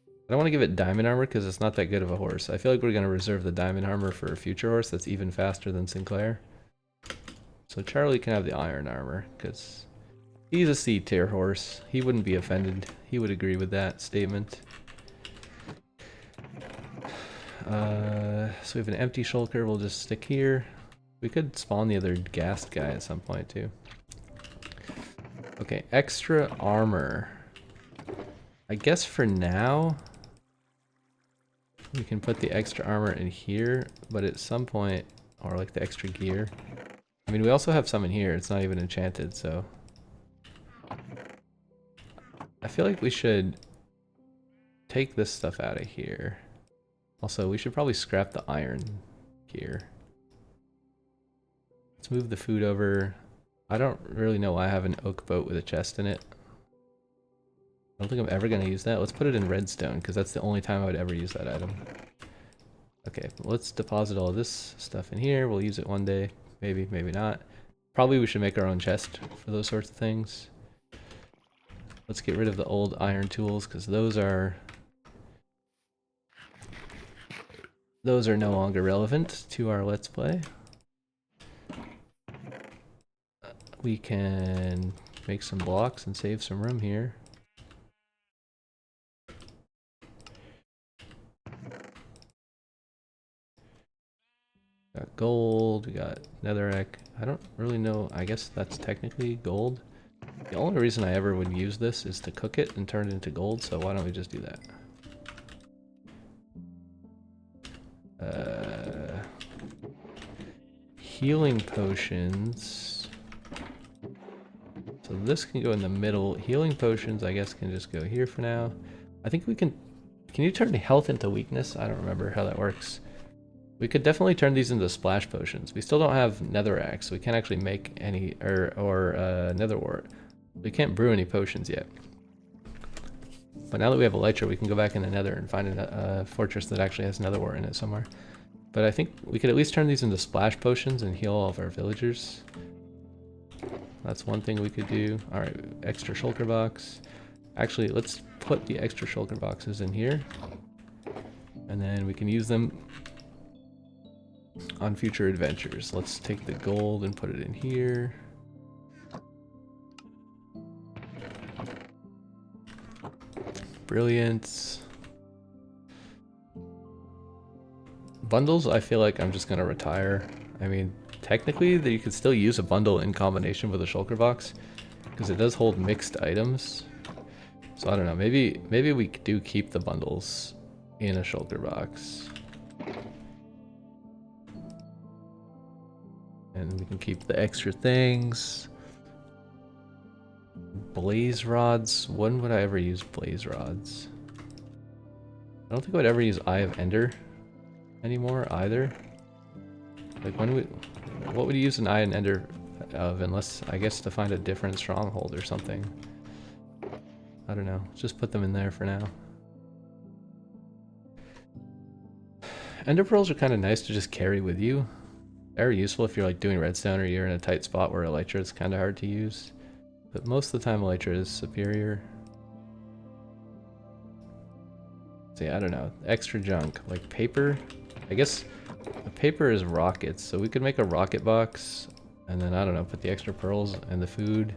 I don't want to give it diamond armor because it's not that good of a horse. I feel like we're going to reserve the diamond armor for a future horse that's even faster than Sinclair. So Charlie can have the iron armor because he's a C tier horse. He wouldn't be offended. He would agree with that statement. So we have an empty shulker. We'll just stick here. We could spawn the other gas guy at some point too. Okay, extra armor. I guess for now, we can put the extra armor in here, but at some point, or like the extra gear. I mean, we also have some in here. It's not even enchanted, so. I feel like we should take this stuff out of here. Also, we should probably scrap the iron gear. Let's move the food over. I don't really know why I have an oak boat with a chest in it. I don't think I'm ever going to use that. Let's put it in redstone, because that's the only time I would ever use that item. Okay, let's deposit all of this stuff in here. We'll use it one day. Maybe, maybe not. Probably we should make our own chest for those sorts of things. Let's get rid of the old iron tools, because those are no longer relevant to our Let's Play. We can make some blocks and save some room here. Got gold, we got netherrack. I don't really know, I guess that's technically gold. The only reason I ever would use this is to cook it and turn it into gold, so why don't we just do that? Healing potions. So this can go in the middle. Healing potions, I guess, can just go here for now. I think we can... Can you turn health into weakness? I don't remember how that works. We could definitely turn these into splash potions. We still don't have netherrack, so we can't actually make any... or netherwort. We can't brew any potions yet. But now that we have elytra, we can go back in the nether and find a fortress that actually has netherwort in it somewhere. But I think we could at least turn these into splash potions and heal all of our villagers. That's one thing we could do. Alright, extra shulker box. Actually, let's put the extra shulker boxes in here. And then we can use them on future adventures. Let's take the gold and put it in here. Brilliant. Bundles, I feel like I'm just going to retire. I mean, technically, you could still use a bundle in combination with a shulker box, because it does hold mixed items. So I don't know, maybe we do keep the bundles in a shulker box. And we can keep the extra things. Blaze rods. When would I ever use blaze rods? I don't think I would ever use Eye of Ender anymore either. Like what would you use an Eye of Ender of, unless I guess to find a different stronghold or something. I don't know. Just put them in there for now. Ender pearls are kind of nice to just carry with you. Very useful if you're like doing redstone or you're in a tight spot where elytra is kind of hard to use. But most of the time elytra is superior. See, I don't know. Extra junk. Like paper. I guess the paper is rockets, so we could make a rocket box and then, I don't know, put the extra pearls and the food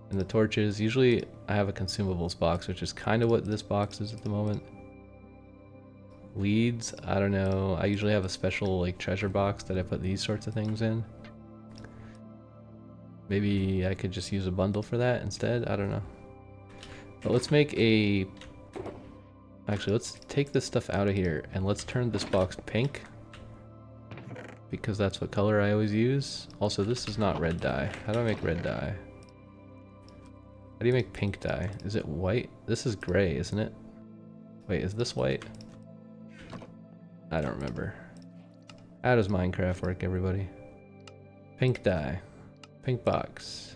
and the torches. Usually I have a consumables box, which is kind of what this box is at the moment. Leads, I don't know. I usually have a special like treasure box that I put these sorts of things in. Maybe I could just use a bundle for that instead. I don't know. But let's make a... Actually, let's take this stuff out of here and let's turn this box pink, because that's what color I always use. Also, this is not red dye. How do I make red dye? How do you make pink dye? Is it white? This is gray, isn't it? Wait, is this white? I don't remember. How does Minecraft work, everybody? Pink dye. Pink box.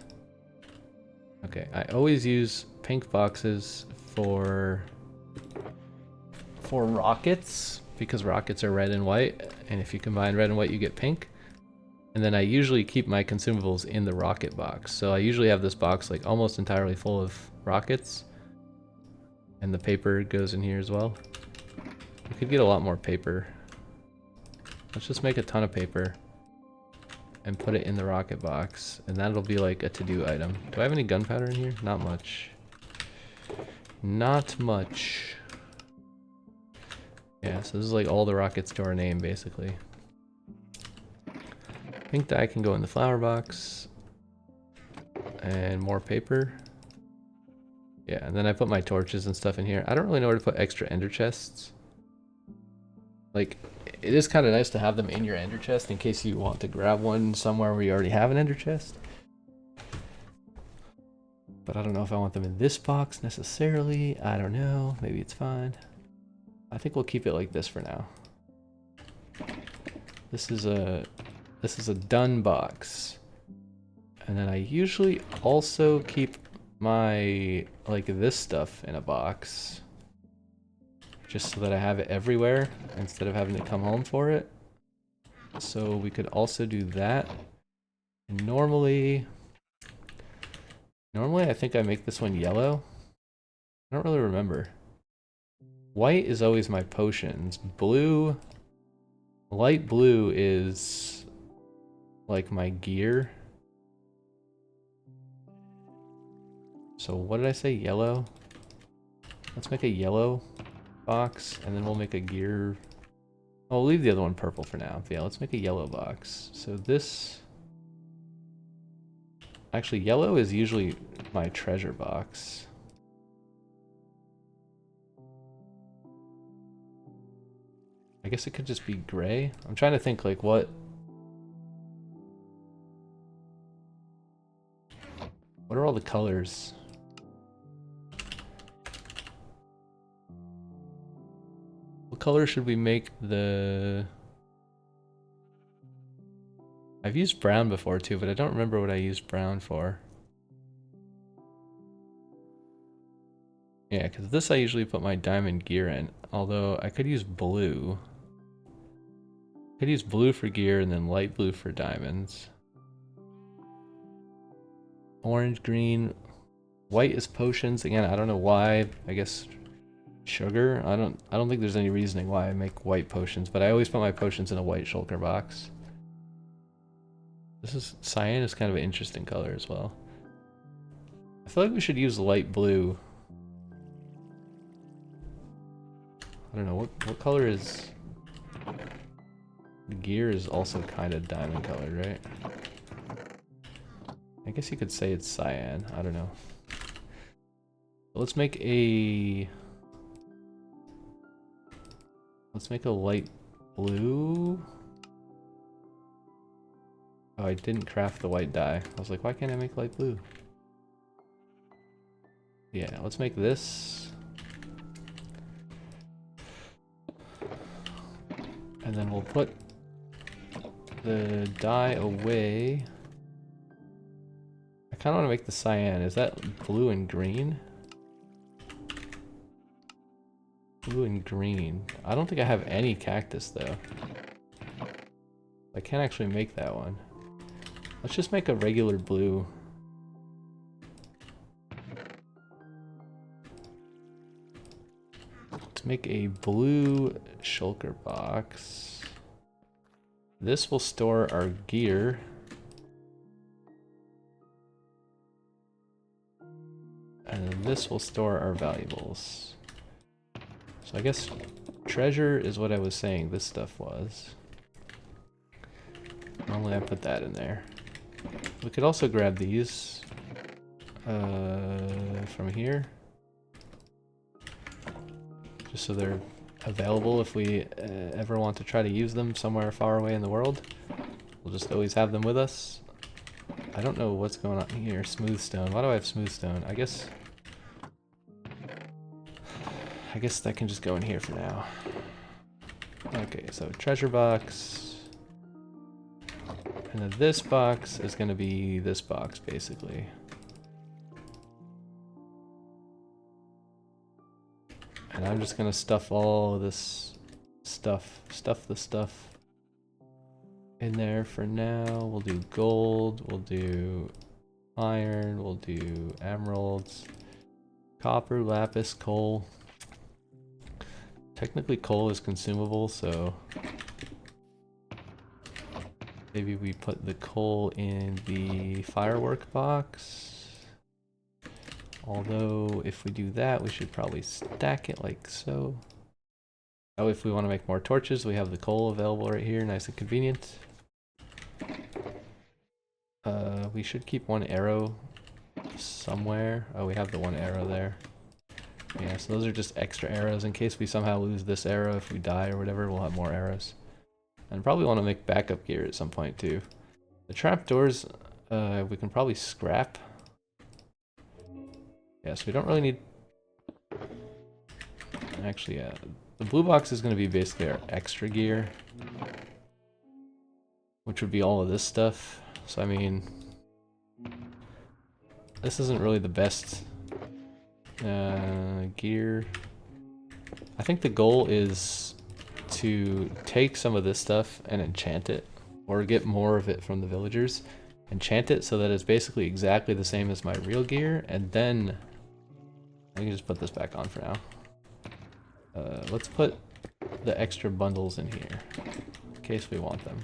Okay, I always use pink boxes for rockets, because rockets are red and white, and if you combine red and white you get pink. And then I usually keep my consumables in the rocket box. So I usually have this box like almost entirely full of rockets. And the paper goes in here as well. We could get a lot more paper. Let's just make a ton of paper and put it in the rocket box, and that'll be like a to-do item. Do I have any gunpowder in here? Not much. Not much. Yeah, so this is like all the rockets to our name, basically. Pink dye can go in the flower box. and more paper. Yeah, and then I put my torches and stuff in here. I don't really know where to put extra ender chests. Like, it is kind of nice to have them in your ender chest in case you want to grab one somewhere where you already have an ender chest. But I don't know if I want them in this box necessarily. I don't know. Maybe it's fine. I think we'll keep it like this for now. This is a done box. And then I usually also keep my, like, this stuff in a box. Just so that I have it everywhere instead of having to come home for it. So we could also do that. And normally I think I make this one yellow. I don't really remember. White is always my potions. Blue, light blue is like my gear. So what did I say? Yellow? Let's make a yellow box and then we'll make a gear. I'll leave the other one purple for now. Yeah, let's make a yellow box. So this, actually yellow is usually my treasure box. I guess it could just be gray. I'm trying to think like what are all the colors? What color should we make the... I've used brown before too, but I don't remember what I used brown for. Yeah, because this I usually put my diamond gear in, although I could use blue. I could use blue for gear and then light blue for diamonds. Orange, green, white is potions. Again, I don't know why. I guess sugar. I don't think there's any reasoning why I make white potions, but I always put my potions in a white shulker box. This is cyan is kind of an interesting color as well. I feel like we should use light blue. I don't know what color is. The gear is also kind of diamond colored, right? I guess you could say it's cyan. I don't know. Let's make a light blue. Oh, I didn't craft the white dye. I was like, why can't I make light blue? Yeah, let's make this. And then we'll put the dye away. I kind of want to make the cyan. Is that blue and green? Blue and green. I don't think I have any cactus though. I can't actually make that one. Let's just make a regular blue. Let's make a blue shulker box. This will store our gear. And then this will store our valuables. So I guess treasure is what I was saying this stuff was. Normally I put that in there. We could also grab these from here. Just so they're available if we ever want to try to use them somewhere far away in the world. We'll just always have them with us. I don't know what's going on here. Smooth stone. Why do I have smooth stone? I guess that can just go in here for now. Okay, so treasure box. And then this box is going to be this box, basically. And I'm just going to stuff all this stuff in there for now. We'll do gold, we'll do iron, we'll do emeralds, copper, lapis, coal. Technically coal is consumable, so maybe we put the coal in the firework box. Although if we do that, we should probably stack it like so. Oh, if we want to make more torches, we have the coal available right here, nice and convenient. We should keep one arrow somewhere. Oh, we have the one arrow there. Yeah, so those are just extra arrows in case we somehow lose this arrow. If we die or whatever, we'll have more arrows. And probably want to make backup gear at some point too. The trapdoors, we can probably scrap. Yeah, so we don't really need... Actually, yeah. The blue box is going to be basically our extra gear, which would be all of this stuff. So, I mean, this isn't really the best gear. I think the goal is to take some of this stuff and enchant it, or get more of it from the villagers. Enchant it so that it's basically exactly the same as my real gear, and then I can just put this back on for now. Let's put the extra bundles in here in case we want them.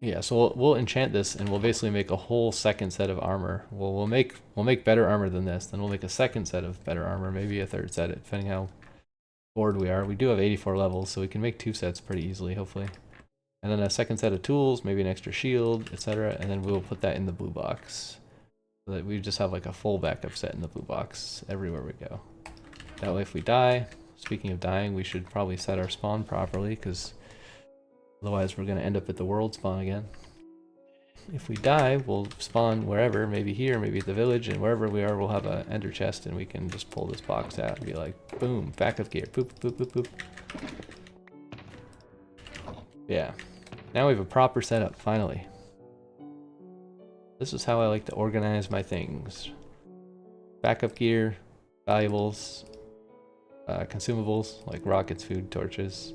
Yeah, so we'll enchant this and we'll basically make a whole second set of armor. Well, we'll make better armor than this, then we'll make a second set of better armor, maybe a third set, depending how bored we are. We do have 84 levels, so we can make 2 sets pretty easily, hopefully. And then a second set of tools, maybe an extra shield, etc. And then we'll put that in the blue box, so that we just have like a full backup set in the blue box everywhere we go. That way if we die, speaking of dying, we should probably set our spawn properly, because otherwise we're going to end up at the world spawn again. If we die, we'll spawn wherever, maybe here, maybe at the village, and wherever we are we'll have an ender chest and we can just pull this box out and be like, boom, backup gear, poop, poop, poop, poop. Yeah, now we have a proper setup, finally. This is how I like to organize my things. Backup gear, valuables, consumables like rockets, food, torches,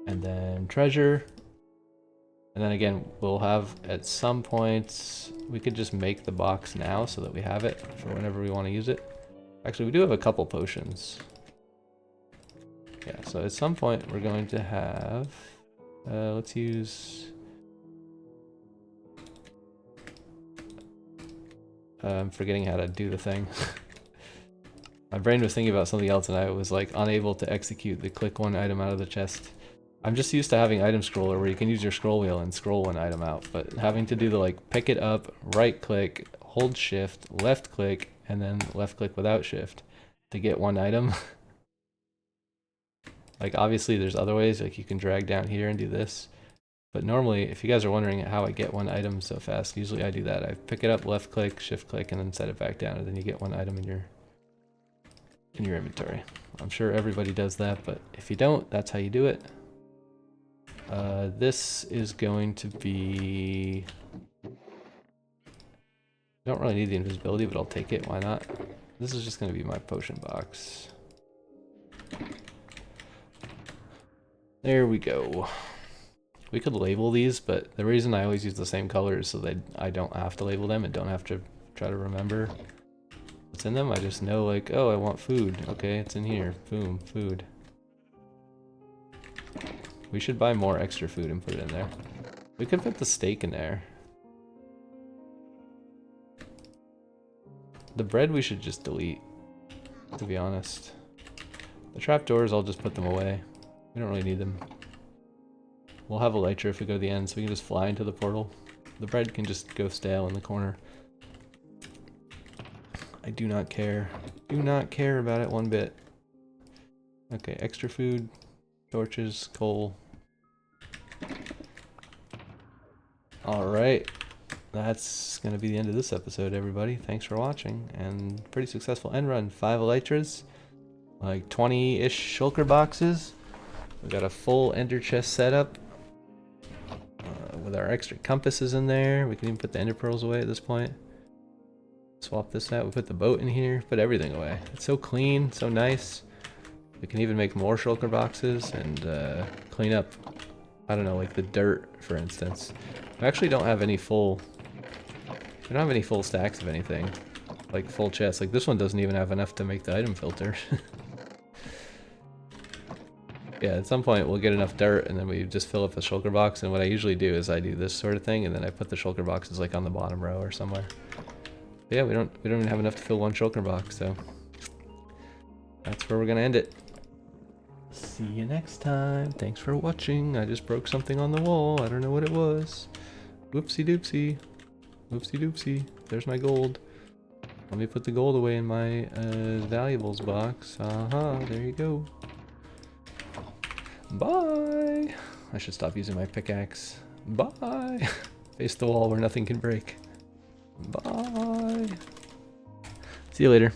and then treasure. And then again, we'll have at some point, we could just make the box now so that we have it for whenever we want to use it. Actually, we do have a couple potions. Yeah, so at some point we're going to have, let's use, I'm forgetting how to do the thing. My brain was thinking about something else and I was like unable to execute the click one item out of the chest. I'm just used to having item scroller where you can use your scroll wheel and scroll one item out, but having to do the like pick it up, right click, hold shift, left click, and then left click without shift to get one item. Like obviously there's other ways, like you can drag down here and do this. But normally, if you guys are wondering how I get one item so fast, usually I do that. I pick it up, left click, shift click, and then set it back down, and then you get one item in your inventory. I'm sure everybody does that, but if you don't, that's how you do it. This is going to be... I don't really need the invisibility, but I'll take it, why not? This is just going to be my potion box. There we go. We could label these, but the reason I always use the same colors so that I don't have to label them and don't have to try to remember what's in them. I just know like, oh, I want food. Okay, it's in here. Boom, food. We should buy more extra food and put it in there. We could put the steak in there. The bread we should just delete, to be honest. The trapdoors, I'll just put them away. We don't really need them. We'll have elytra if we go to the end, so we can just fly into the portal. The bread can just go stale in the corner. I do not care. Do not care about it one bit. Okay, extra food, torches, coal. Alright. That's going to be the end of this episode, everybody. Thanks for watching. And pretty successful end run. 5 elytras. Like 20-ish shulker boxes. We got a full ender chest setup. With our extra compasses in there. We can even put the ender pearls away at this point. Swap this out. We put the boat in here. Put everything away. It's so clean, so nice. We can even make more shulker boxes and clean up, I don't know, like the dirt, for instance. We actually don't have any full... We don't have any full stacks of anything. Like full chests. Like this one doesn't even have enough to make the item filter. Yeah, at some point we'll get enough dirt and then we just fill up the shulker box, and what I usually do is I do this sort of thing and then I put the shulker boxes like on the bottom row or somewhere. But yeah, we don't even have enough to fill one shulker box, so that's where we're gonna end it. See you next time. Thanks for watching. I just broke something on the wall. I don't know what it was. Whoopsie doopsie. Oopsie doopsie. There's my gold. Let me put the gold away in my valuables box. There you go. Bye! I should stop using my pickaxe. Bye! Face the wall where nothing can break. Bye! See you later.